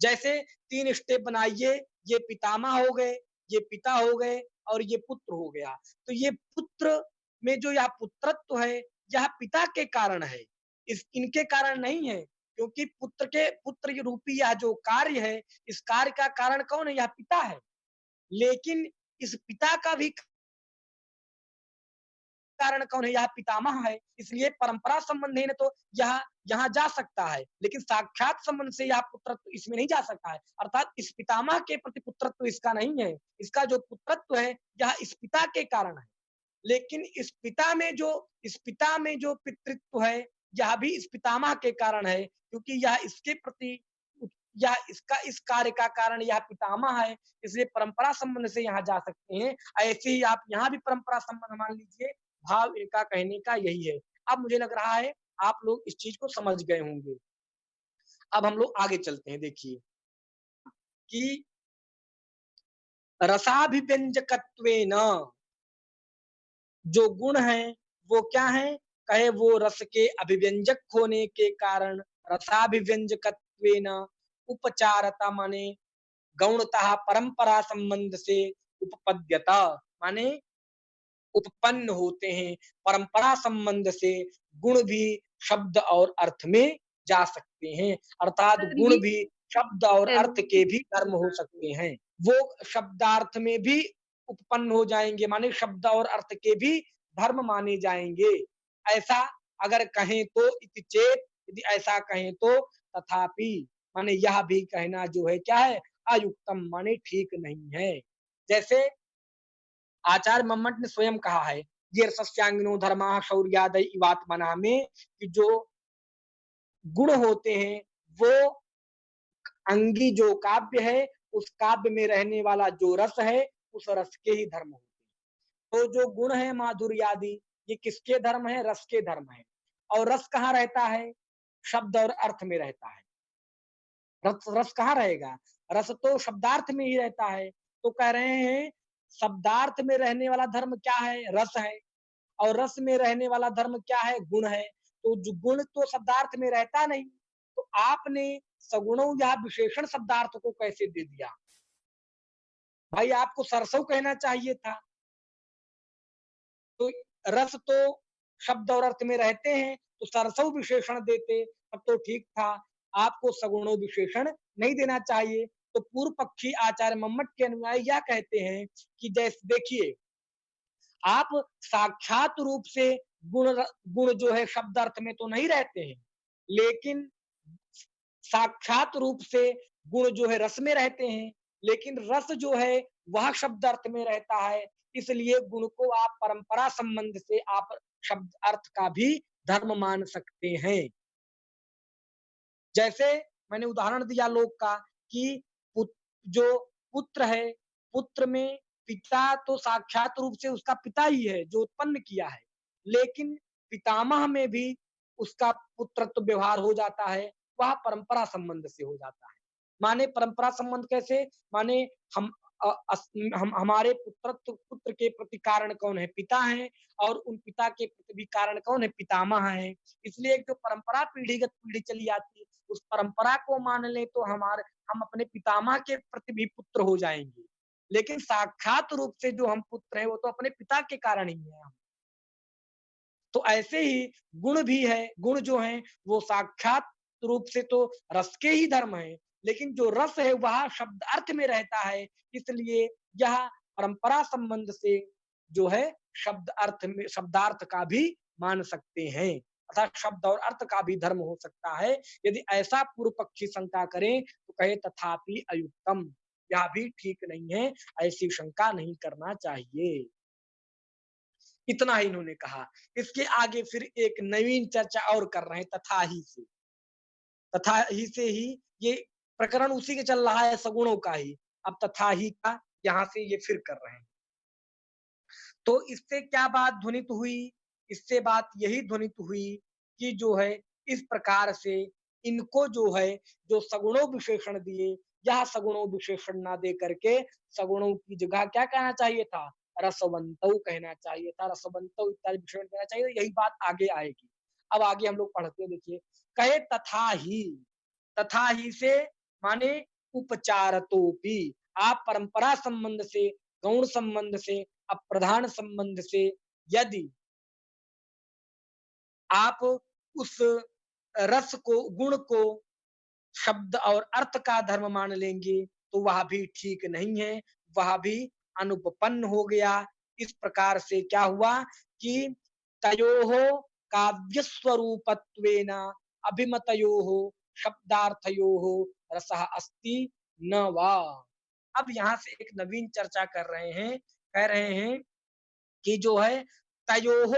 जैसे 3 स्टेप बनाइए, ये पितामह हो गए, ये पिता हो गए और ये पुत्र हो गया। तो ये पुत्र में जो यह पुत्रत्व है, यह पिता के कारण है, इस इनके कारण नहीं है, क्योंकि पुत्र रूपी यह जो कार्य है, इस कार्य का कारण कौन है? यह पिता है। लेकिन इस पिता का भी कारण कौन है? यह पितामह है, इसलिए परंपरा संबंध है ना, तो यह यहाँ जा सकता है, लेकिन साक्षात संबंध से यह पुत्रत्व इसमें नहीं जा सकता है। अर्थात इस पितामह के प्रति पुत्रत्व इसका नहीं है, इसका जो पुत्रत्व है, यह इस पिता के कारण है। लेकिन इस पिता में जो पितृत्व है, यह भी इस पितामह के कारण है, क्योंकि यह इसके प्रति या इसका इस कार्य का कारण यह पितामह है, इसलिए परंपरा संबंध से यहाँ जा सकते हैं। ऐसे ही आप यहाँ भी परंपरा संबंध मान लीजिए, भाव इनका कहने का यही है। अब मुझे लग रहा है आप लोग इस चीज को समझ गए होंगे। अब हम लोग आगे चलते हैं, देखिए कि रसाभिव्यंजकत्वेन जो गुण है वो क्या है? कहे वो रस के अभिव्यंजक होने के कारण रसाभिव्यंजकत्वेन उपचारता माने गौणतः परंपरा संबंध से उपपद्यता माने उत्पन्न होते हैं। परंपरा संबंध से गुण भी शब्द और अर्थ में जा सकते हैं, अर्थात सर गुण ये भी शब्द और अर्थ हेलो। के भी धर्म हो सकते हैं। वो शब्दार्थ में भी उत्पन्न हो जाएंगे, माने शब्द और अर्थ के भी धर्म माने जाएंगे। ऐसा अगर कहें तो इति चेत, यदि ऐसा कहें तो तथापि, माने यह भी कहना जो है क्या है? अयुक्तम, माने ठीक नहीं है। जैसे आचार्य मम्मट ने स्वयं कहा है, ये सस्यांगिनो धर्मा शौर्यादय इवात्मना में, कि जो गुण होते हैं वो अंगी जो काव्य है, उस काव्य में रहने वाला जो रस है, उस रस के ही धर्म होते हैं। तो जो गुण है माधुर्य आदि, ये किसके धर्म है? रस के धर्म है। और रस कहाँ रहता है? शब्द और अर्थ में रहता है। रस रस कहाँ रहेगा? रस तो शब्दार्थ में ही रहता है। तो कह रहे हैं शब्दार्थ में रहने वाला धर्म क्या है? रस है। और रस में रहने वाला धर्म क्या है? गुण है। तो जो गुण तो शब्दार्थ में रहता नहीं, तो आपने सगुणों या विशेषण शब्दार्थ को कैसे दे दिया? भाई आपको सरसों कहना चाहिए था। तो रस तो शब्द और अर्थ में रहते हैं, तो सरसों विशेषण देते तब तो ठीक था। आपको सगुणों विशेषण नहीं देना चाहिए। तो पूर्व पक्षी आचार्य मम्मट के अनुयायी यह कहते हैं कि जैसे देखिए, आप साक्षात रूप से गुण जो है शब्द अर्थ में तो नहीं रहते हैं, लेकिन साक्षात रूप से गुण जो है रस में रहते हैं, लेकिन रस जो है वह शब्द अर्थ में रहता है। इसलिए गुण को आप परंपरा संबंध से आप शब्द अर्थ का भी धर्म मान सकते हैं। जैसे मैंने उदाहरण दिया लोक का कि जो पुत्र है, पुत्र में पिता तो साक्षात रूप से उसका पिता ही है जो उत्पन्न किया है, लेकिन पितामह में भी उसका पुत्रत्व व्यवहार हो जाता है, वह परंपरा संबंध से हो जाता है। माने परंपरा संबंध कैसे? माने हम हम हमारे पुत्र के प्रति कारण कौन है? पिता है, और उन पिता के प्रति भी कारण कौन है? पितामह है। इसलिए एक जो परंपरा पीढ़ीगत पीढ़ी चली आती है, उस परंपरा को मान लें तो हम अपने पितामह के प्रति भी पुत्र हो जाएँगे। लेकिन साक्षात रूप से जो हम पुत्र हैं, वो तो अपने पिता के कारण ही हैं हम। तो ऐसे ही गुण भी है, गुण जो हैं वो साक्षात रूप से तो रस के ही धर्म हैं, लेकिन जो रस है वह शब्द अर्थ में रहता है, इसलिए यह परंपरा संबंध से जो है शब्दार्थ का भी मान सकते हैं, अर्थात शब्द और अर्थ का भी धर्म हो सकता है। यदि ऐसा पूर्व पक्षी शंका करें तो कहे तथापि अयुक्तम, यह भी ठीक नहीं है, ऐसी शंका नहीं करना चाहिए। इतना ही इन्होंने कहा। इसके आगे फिर एक नवीन चर्चा और कर रहे हैं तथा ही से। तथा ही से ही ये प्रकरण उसी के चल रहा है सगुणों का ही। अब तथा ही का यहाँ से ये फिर कर रहे हैं। तो इससे क्या बात ध्वनित हुई? इससे बात यही ध्वनित हुई कि जो है इस प्रकार से इनको जो है, जो सगुणों विशेषण दिए, यह सगुणों विशेषण ना दे करके सगुणों की जगह क्या कहना चाहिए था? रसवंतौ कहना चाहिए था। रसवंतौ इत्यादि विशेषण देना चाहिए, यही बात आगे आएगी। अब आगे हम लोग पढ़ते हैं, देखिए कहे तथा ही से माने उपचारतोपि, आप परंपरा संबंध से, गौण संबंध से, अप्रधान संबंध से यदि आप उस रस को, गुण को शब्द और अर्थ का धर्म मान लेंगे तो वह भी ठीक नहीं है, वह भी अनुपपन्न हो गया। इस प्रकार से क्या हुआ कि तयोः काव्य स्वरूपत्वेन अभिमतयोः शब्दार्थयोः रसः अस्ति न वा। अब यहाँ से एक नवीन चर्चा कर रहे हैं, कह रहे हैं कि जो है तयोः,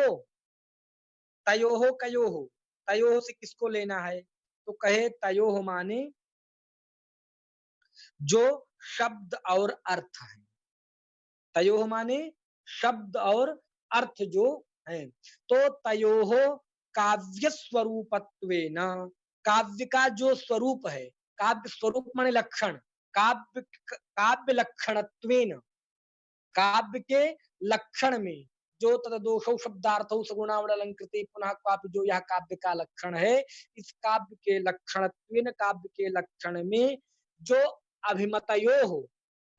तयोः कयोः, तयोः से किसको लेना है? तो कहे तयोः माने जो शब्द और अर्थ है। तयोः माने शब्द और अर्थ जो है। तो तयोः काव्य स्वरूपत्वेन, काव्य का जो स्वरूप है, काव्य स्वरूप माने लक्षण, काव्य काव्य लक्षणत्वेन, काव्य के लक्षण में जो तदोषौ शब्दार्थौ सगुणावण अलंकृति पुनः काव्य, जो यह काव्य का लक्षण है, इस काव्य के लक्षणत्वेन, काव्य के लक्षण में जो अभिमतयोः,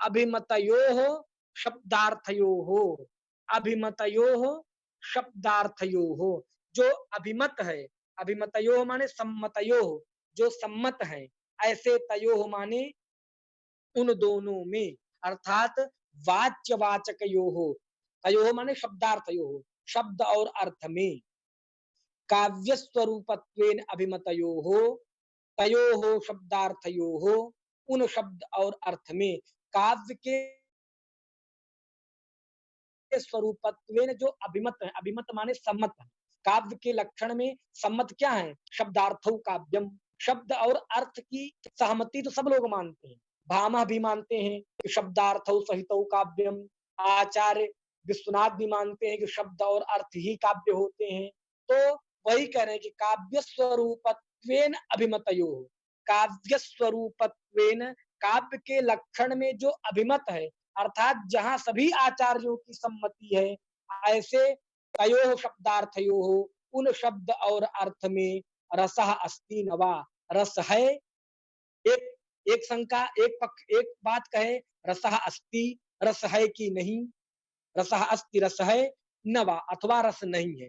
अभिमतयोः शब्दार्थयोः, अभिमतयोः शब्दार्थयोः, जो अभिमत है, अभिमतयोः माने सम्मतयोः, जो सम्मत है, ऐसे तयोः माने उन दोनों में, अर्थात वाच्यवाचकयोः, तयोः माने शब्दार्थयोः, शब्द और अर्थ में, काव्य स्वरूपत्वेन अभिमतयोः, तयोः शब्दार्थयोः, उन शब्द और अर्थ में काव्य के स्वरूपत्वेन जो अभिमत है, अभिमत माने सम्मत है, काव्य के लक्षण में सम्मत क्या है? शब्दार्थौ काव्यम, शब्द और अर्थ की सहमति तो सब लोग मानते हैं, भामह भी मानते हैं कि शब्दार्थौ सहितौ काव्यम, आचार्य विश्वनाथ भी मानते हैं कि शब्द और अर्थ ही काव्य होते हैं। तो वही कह रहे हैं कि काव्य स्वरूपत्वेन अभिमतयो, काव्य स्वरूपत्वेन, काव्य के लक्षण में जो अभिमत है, अर्थात जहां सभी आचार्यों की सम्मति है, ऐसे तयोः शब्दार्थयोः, उन शब्द और अर्थ में रसः अस्ति न वा, रस है। एक एक शंका, एक पक्ष, एक बात कहे रसः अस्ति, रस है कि नहीं, रसः अस्ति रस है, न वा अथवा रस नहीं है।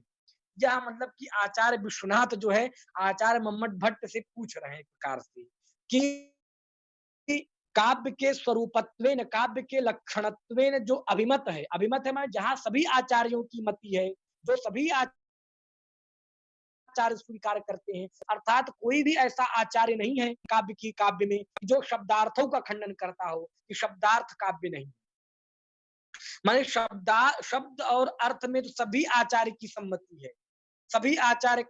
यह मतलब कि आचार्य विश्वनाथ जो है, आचार्य मम्मट भट्ट से पूछ रहे हैं एक प्रकार से कि काव्य के स्वरूपत्वेन, काव्य के लक्षणत्वेन जो अभिमत है, अभिमत है माने जहां सभी आचार्यों की मति है, जो सभी आचार्य स्वीकार करते हैं, अर्थात कोई भी ऐसा आचार्य नहीं है काव्य की, काव्य में जो शब्दार्थों का खंडन करता हो कि शब्दार्थ काव्य नहीं, माने शब्द और अर्थ में तो सभी आचार्य की सम्मति है, सभी आचार्य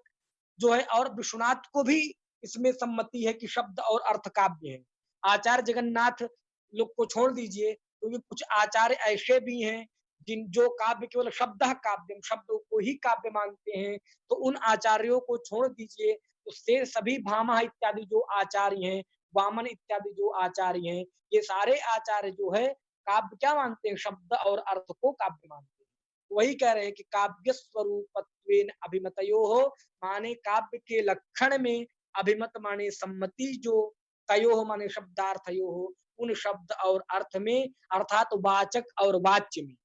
जो है, और विश्वनाथ को भी इसमें सम्मति है कि शब्द और अर्थ काव्य है। आचार्य जगन्नाथ लोग को छोड़ दीजिए, क्योंकि कुछ आचार्य ऐसे भी हैं जिन जो काव्य केवल शब्द काव्यम, शब्दों को ही काव्य मानते हैं, तो उन आचार्यों को छोड़ दीजिए, तो से सभी भामह इत्यादि जो आचार्य हैं, वामन इत्यादि जो आचार्य हैं, ये सारे आचार्य जो है काव्य क्या मानते हैं? शब्द और अर्थ को काव्य मानते हैं। वही कह रहे हैं कि काव्य स्वरूपत्वेन अभिमतयोः, माने काव्य के लक्षण में अभिमत माने सम्मति, जो तयोः माने शब्दार्थयोः, उन शब्द और अर्थ में, अर्थात वाचक और वाच्य में।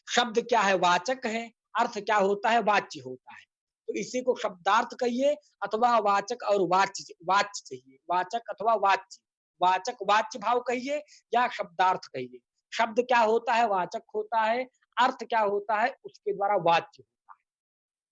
शब्द क्या है? वाचक है, अर्थ क्या होता है? वाच्य होता है। तो इसी को शब्दार्थ कहिए अथवा वाचक और वाच्य, वाच्य चाहिए, वाचक अथवा वाच्य, वाचक वाच्य भाव कहिए या शब्दार्थ कहिए। शब्द क्या होता है? वाचक होता है, अर्थ क्या होता है? उसके द्वारा वाच्य होता है।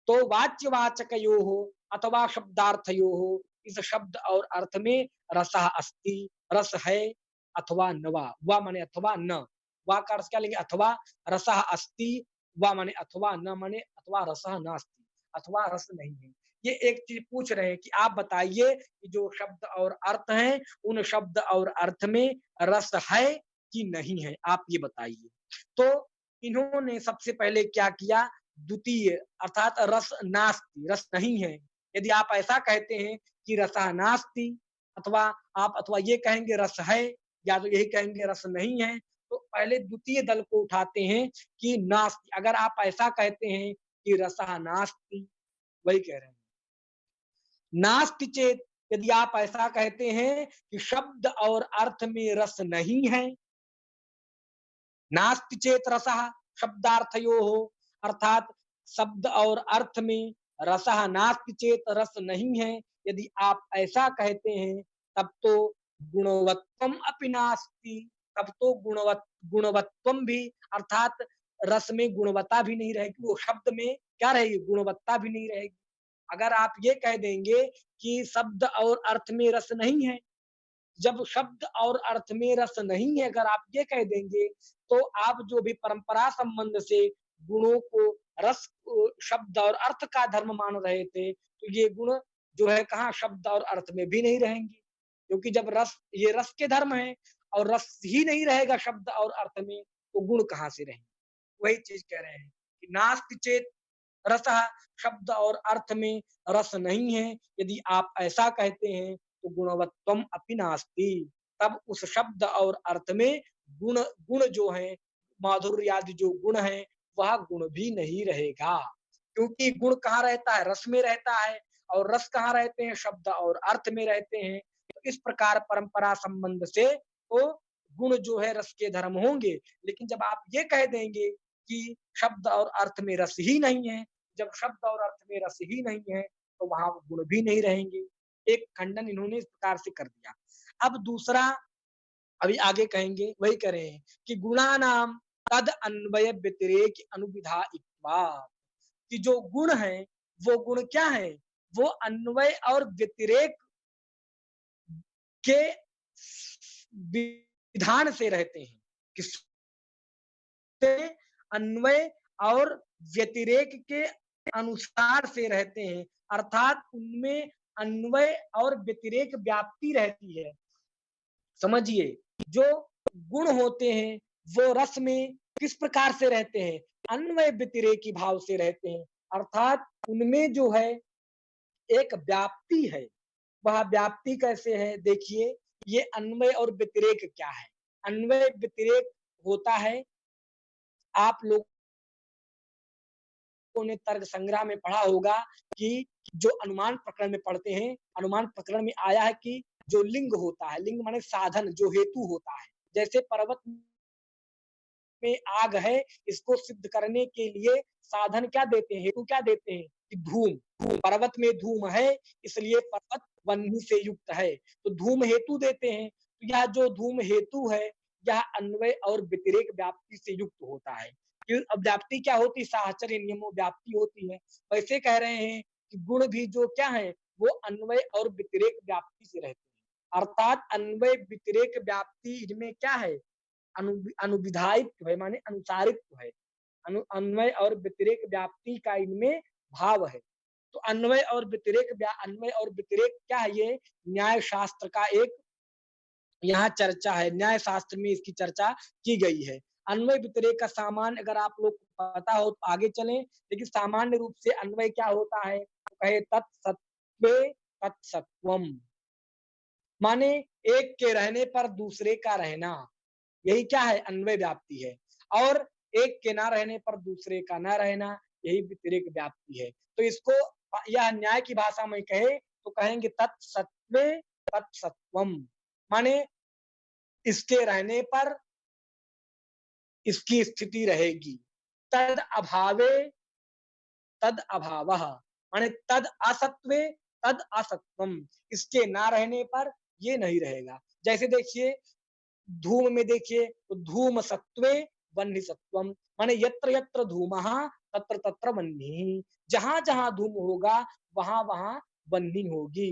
तो वाच्यवाचकयोः अथवा शब्दार्थयोः, इस शब्द और अर्थ में रसः अस्ति, रस है, अथवा न वा, वा माने अथवा न, वा का अर्थ क्या लेंगे? अथवा, रसः अस्ति, वा माने अथवा, न माने अथवा रसः नास्ति, अथवा रस नहीं है। ये एक चीज पूछ रहे हैं कि आप बताइए कि जो शब्द और अर्थ हैं, उन शब्द और अर्थ में रस है कि नहीं है, आप ये बताइए। तो इन्होंने सबसे पहले क्या किया? द्वितीय अर्थात रस नास्ति, रस नहीं है। यदि आप ऐसा कहते हैं कि रसः नास्ति, अथवा आप अथवा ये कहेंगे रस है, या तो यही कहेंगे रस नहीं है, तो पहले द्वितीय दल को उठाते हैं कि नास्ति। अगर आप ऐसा कहते हैं कि रसः नास्ति, वही कह रहे हैं, नास्ति चेत यदि आप ऐसा कहते हैं कि शब्द और अर्थ में रस नहीं है, नास्ति चेत रसः शब्दार्थयोः, अर्थात शब्द और अर्थ में रसः नास्ति चेत रस नहीं है, यदि आप ऐसा कहते हैं, तब तो गुणवत्वम अपि नास्ति, तब तो गुणवत्वम भी, अर्थात रस में गुणवत्ता भी नहीं रहेगी, वो शब्द में क्या रहेगी, गुणवत्ता भी नहीं रहेगी। अगर आप ये कह देंगे कि शब्द और अर्थ में रस नहीं है, जब शब्द और अर्थ में रस नहीं है, अगर आप ये कह देंगे, तो आप जो भी परंपरा संबंध से गुणों को रस शब्द और अर्थ का धर्म मान रहे थे, तो ये गुण जो है कहाँ शब्द और अर्थ में भी नहीं रहेंगे। क्योंकि जब रस ये रस के धर्म है और रस ही नहीं रहेगा शब्द और अर्थ में, तो गुण कहाँ से रहेंगे? वही चीज़ कह रहे हैं कि नास्ति चेत रसः, शब्द और अर्थ में रस नहीं है, यदि आप ऐसा कहते हैं तो गुणवत्वम अपि नास्ति, तब उस शब्द और अर्थ में गुण गुण जो है, माधुर्य आदि जो गुण है, वह गुण भी नहीं रहेगा। क्योंकि गुण कहाँ रहता है, रस में रहता है, और रस कहाँ रहते हैं, शब्द और अर्थ में रहते हैं। तो इस प्रकार परंपरा संबंध से तो गुण जो है रस के धर्म होंगे, लेकिन जब आप ये कह देंगे कि शब्द और अर्थ में रस ही नहीं है, जब शब्द और अर्थ में रस ही नहीं है, तो वहाँ गुण भी नहीं रहेंगे। एक खंडन इन्होंने इस प्रकार से कर दिया। अब दूसरा, अभी आगे कहेंगे, वही कह रहे हैं कि गुणानाम तद अन्वय व्यतिरेक अनुविधायित्वात्, कि जो गुण है, वो गुण क्या है? वो अन्वय और व्यतिरेक के विधान से रहते हैं। किससे? अन्वय और व्यतिरेक के अनुसार से रहते हैं, अर्थात उनमें अन्वय और व्यतिरेक व्याप्ति रहती है। समझिए, जो गुण होते हैं वो रस में किस प्रकार से रहते हैं, अन्वय व्यतिरेकी भाव से रहते हैं, अर्थात उनमें जो है एक व्याप्ति है। वह व्याप्ति कैसे है, देखिए, ये अन्वय और व्यतिरेक क्या है? अन्वय व्यतिरेक होता है, आप लोग ने तर्क संग्रह में पढ़ा होगा कि जो अनुमान प्रकरण में पढ़ते हैं, अनुमान प्रकरण में आया है कि जो लिंग होता है, लिंग माने साधन, जो हेतु होता है, जैसे पर्वत में आग है, इसको सिद्ध करने के लिए साधन क्या देते हैं, हेतु क्या देते हैं कि धूम, पर्वत में धूम है, इसलिए पर्वत वह्नि से युक्त है, तो धूम हेतु देते हैं। तो यह जो धूम हेतु है, यह अन्वय और व्यतिरेक व्याप्ति से युक्त होता है। अब व्याप्ति क्या होती है, साहचर्य नियमों व्याप्ति होती है। वैसे कह रहे हैं कि गुण भी जो क्या है, वो अन्वय और व्यतिरेक व्याप्ति से रहते हैं, अर्थात अन्वय व्यतिरेक व्याप्ति इनमें क्या है, अनुविधायित्व है, माने अनुसारित्व है, अन्वय और व्यतिरेक व्याप्ति का इनमें भाव है। तो अन्वय और व्यतिरेक क्या है, ये न्याय शास्त्र का एक यहाँ चर्चा है, न्याय शास्त्र में इसकी चर्चा की गई है। अन्वय व्यतिरेक का सामान्य अगर आप लोग को पता हो तो आगे चलें, लेकिन सामान्य रूप से अन्वय क्या होता है, तो कहे तत्सत्त्वे तत्सत्वम, माने एक के रहने पर दूसरे का रहना, यही क्या है, अन्वय व्याप्ति है। और एक के ना रहने पर दूसरे का ना रहना, यही व्यतिरेक व्याप्ति है। तो इसको यह न्याय की भाषा में कहे तो कहेंगे तत्सत्त्वे तत्सत्वम, माने इसके रहने पर इसकी स्थिति रहेगी, तद अभावे तद अभावः, माने तद असत्वे तद असत्वम, इसके ना रहने पर ये नहीं रहेगा। जैसे देखिए, धूम में देखिए तो धूम सत्वे वह्नि सत्वम, माने यत्र यत्र धूमः तत्र तत्र वह्नि, जहां जहां धूम होगा वहां वहां वह्नि होगी।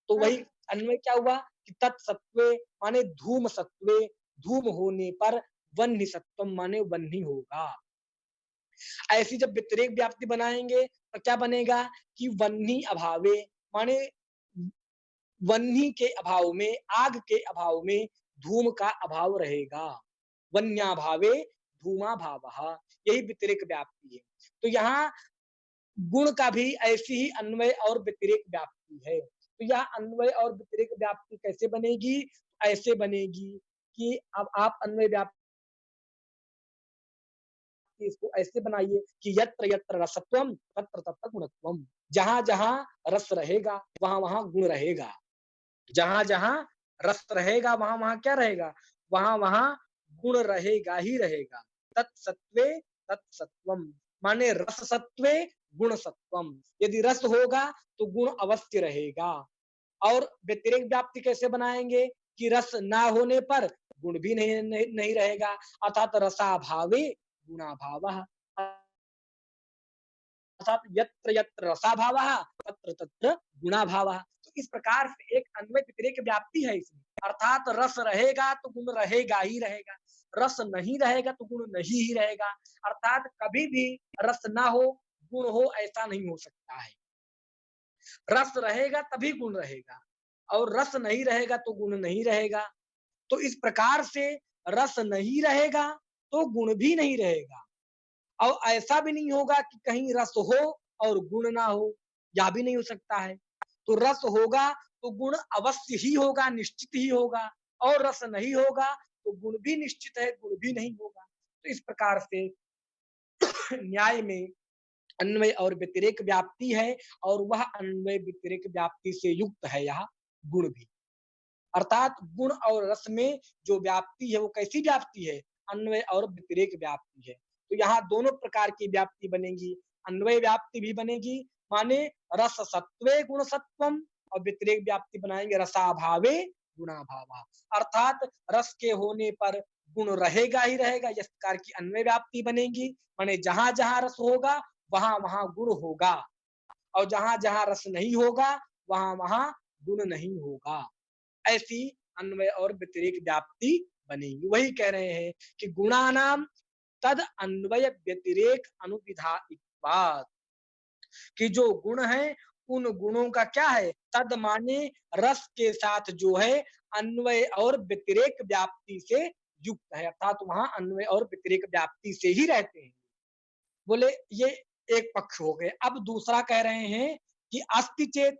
तो वही अन्वय क्या हुआ कि तत्सत्वे माने धूम सत्वे, धूम होने पर वह्नि सत्वम माने वह्नि होगा। ऐसी जब व्यतिरेक व्याप्ति बनाएंगे तो क्या बनेगा कि वह्नि अभावे, माने वह्नि के अभाव में, आग के अभाव में धूम का अभाव रहेगा। वन्याभावे धूमाभावः, यही व्यतिरेक व्याप्ति है। तो यहाँ गुण का भी ऐसी ही अन्वय और व्यतिरेक व्याप्ति है। तो यह अन्वय और व्यतिरेक व्याप्ति कैसे बनेगी? ऐसे बनेगी कि अब आप अन्वय व्याप्ति कि इसको ऐसे बनाइए कि यत्र यत्र रसत्वम तत्र तत्र गुणत्वम। जहां जहां रस रहेगा वहां वहां गुण रहेगा। जहां जहां रस रहेगा वहां वहां क्या रहेगा, वहां वहां गुण रहेगा ही रहेगा। तत्सत्वे तत्सत्वम, माने रस सत्वे गुण सत्वम। यदि रस होगा तो गुण अवश्य रहेगा। और व्यतिरेक व्याप्ति कैसे बनाएंगे कि रस ना होने पर गुण भी नहीं रहेगा, अर्थात रसाभावे गुणाभावः, अर्थात यत्र यत्र रसाभावः तत्र तत्र गुणाभावः। तो इस प्रकार से एक अन्वय व्यतिरेक व्याप्ति है इसमें, अर्थात रस रहेगा तो गुण रहेगा ही रहेगा, रस नहीं रहेगा तो गुण नहीं ही रहेगा। अर्थात कभी भी रस ना हो गुण हो ऐसा नहीं हो सकता है। रस रहेगा तभी गुण रहेगा और रस नहीं रहेगा तो गुण नहीं रहेगा। तो इस प्रकार से रस नहीं रहेगा तो गुण भी नहीं रहेगा, और ऐसा भी नहीं होगा कि कहीं रस हो और गुण ना हो, यह भी नहीं हो सकता है। तो रस होगा तो गुण अवश्य ही होगा, निश्चित ही होगा, और रस नहीं होगा तो गुण भी निश्चित है, गुण भी नहीं होगा। तो इस प्रकार से न्याय में अन्वय और व्यतिरेक व्याप्ति है, और वह अन्वय व्यतिरेक व्याप्ति से युक्त है यह गुण भी। अर्थात गुण और रस में जो व्याप्ति है वो कैसी व्याप्ति है, अन्वय और व्यतिरेक व्याप्ति है। तो यहाँ दोनों प्रकार की व्याप्ति बनेगी, अन्वय व्याप्ति भी बनेगी, माने रस सत्वे गुण सत्वम, और व्यतिरेक व्याप्ति बनाएंगे रसाभावे गुणाभावा, अर्थात रस के होने पर गुण रहेगा ही रहेगा, इस प्रकार की अन्वय व्याप्ति बनेगी। माने जहां जहां रस होगा वहां वहां गुण होगा, और जहां जहां रस नहीं होगा वहां वहां गुण नहीं होगा। ऐसी अन्वय और व्यतिरेक व्याप्ति बनेगी। वही कह रहे हैं कि गुणानाम तद अन्वय व्यतिरेक अनुविधायित्वात्, कि जो गुण है उन गुणों का क्या है, तद माने रस के साथ जो है अन्वय और व्यतिरेक व्याप्ति से युक्त है, अर्थात वहां अन्वय और व्यतिरेक व्याप्ति से ही रहते हैं। बोले ये एक पक्ष हो गए। अब दूसरा कह रहे हैं कि अस्ति चेत,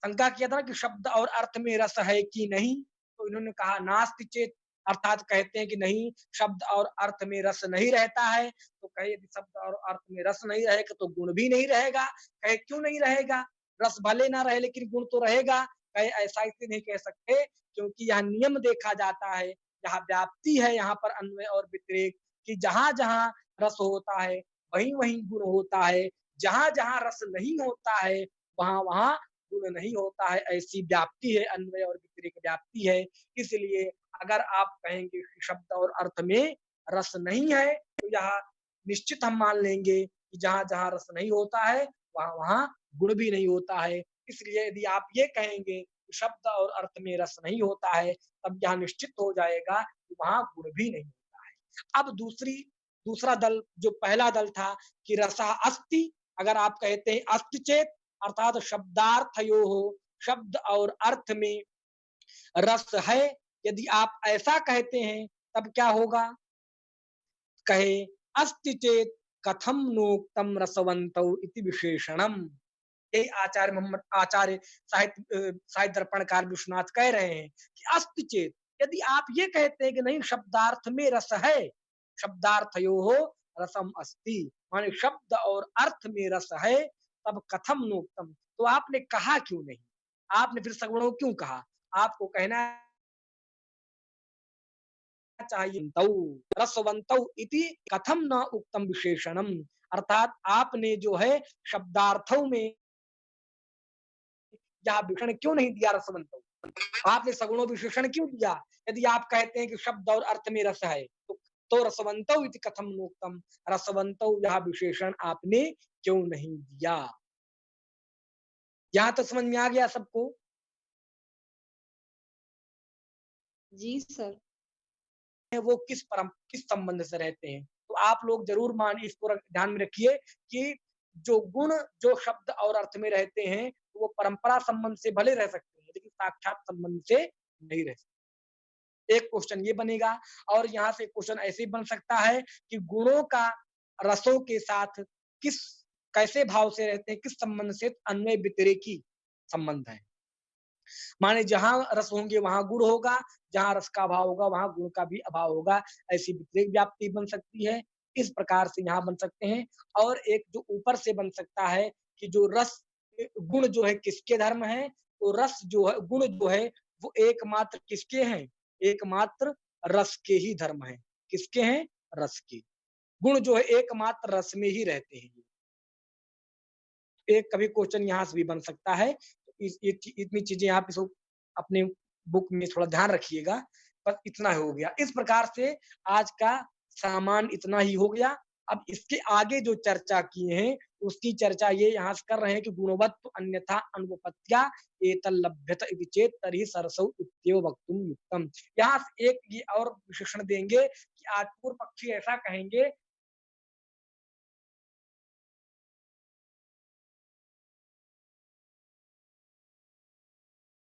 शंका किया था कि शब्द और अर्थ में रस है कि नहीं, तो इन्होंने कहा नास्ति चेत, अर्थात कहते हैं कि नहीं शब्द और अर्थ में रस नहीं रहता है। तो कहे यदि शब्द और अर्थ में रस नहीं रहेगा तो गुण भी नहीं रहेगा। कहे क्यों नहीं रहेगा, रस भले ना रहे लेकिन गुण तो रहेगा। कहे ऐसा इसलिए नहीं कह सकते क्योंकि यह नियम देखा जाता है, यहाँ व्याप्ति है यहाँ पर अन्वय और व्यतिरेक, कि जहां जहां रस होता है वहीं वहीं गुण होता है, जहां जहां रस नहीं होता है वहां वहां गुण नहीं होता है। ऐसी व्याप्ति है, अन्वय और व्यतिरेक व्याप्ति है। इसलिए अगर आप कहेंगे कि शब्द और अर्थ में रस नहीं है तो यह निश्चित हम मान लेंगे कि जहां जहां रस नहीं होता है वहां वहां गुण भी नहीं होता है। इसलिए यदि आप ये कहेंगे कि शब्द और अर्थ में रस नहीं होता है तब यह निश्चित हो जाएगा कि वहां गुण भी नहीं होता है। अब दूसरा दल, जो पहला दल था कि रसा अस्ति, अगर आप कहते हैं अस्ति चेत, अर्थात शब्दार्थयो हो, शब्द और अर्थ में रस है, यदि आप ऐसा कहते हैं तब क्या होगा, कहे अस्ति चेत कथम नोक्तम रसवंतौ इति विशेषणम। ये आचार्य साहित्य दर्पणकार विश्वनाथ कह रहे हैं कि अस्ति चेत, यदि आप ये कहते हैं कि नहीं शब्दार्थ में रस है, शब्दार्थयो हो रसम अस्ति, माने शब्द और अर्थ में रस है, तब कथम नोक्तम, तो आपने कहा क्यों नहीं, आपने फिर सगुणों क्यों कहा। आपको कहना चाहिए तौ रसवंतौ इति कथम न उक्तम विशेषणम, अर्थात आपने जो है शब्दार्थों में या विशेषण क्यों नहीं दिया रसवंतौ, आपने सगुणों विशेषण क्यों दिया। यदि आप कहते हैं कि शब्द और अर्थ में रस है तो रसवंतौ इति कथम नोक्तम, रसवंतौ यह विशेषण आपने क्यों नहीं दिया। यहां तो समझ में आ गया सबको। जी सर। वो किस संबंध से रहते हैं, तो आप लोग जरूर मान इसको ध्यान में रखिए कि जो गुण जो शब्द और अर्थ में रहते हैं वो परंपरा संबंध से भले रह सकते हैं लेकिन साक्षात संबंध से नहीं रह सकते। एक क्वेश्चन ये बनेगा, और यहाँ से क्वेश्चन ऐसे बन सकता है कि गुणों का रसों के साथ किस कैसे भाव से रहते हैं, किस संबंध से, अन्वय व्यतिरेकी संबंध है। माने जहां रस होंगे वहां गुण होगा, जहां रस का अभाव होगा वहां गुण का भी अभाव होगा, ऐसी व्यतिरेक व्याप्ति बन सकती है। इस प्रकार से यहाँ बन सकते हैं। और एक जो ऊपर से बन सकता है कि जो रस गुण जो है किसके धर्म है, तो रस जो है गुण जो है वो एकमात्र किसके हैं? एकमात्र रस के ही धर्म हैं। किसके हैं? रस के। गुण जो है एकमात्र रस में ही रहते हैं। एक कभी क्वेश्चन यहाँ से भी बन सकता है। तो इतनी चीज़ें आप इसको अपने बुक में थोड़ा ध्यान रखिएगा। बस इतना हो गया। इस प्रकार से आज का सामान्य इतना ही हो गया। अब इसके आगे जो चर्चा किए हैं, उसकी चर्चा ये यहाँ से कर रहे हैं कि गुणवत्तु अन्यथा अनुपपत्त्या एतल्लभ्यत इति चेत् तर्हि सरसौ इत्येव वक्तुं युक्तम्। यहाँ से एक ये और विशेषण देंगे कि आज पूर्व पक्षी ऐसा कहेंगे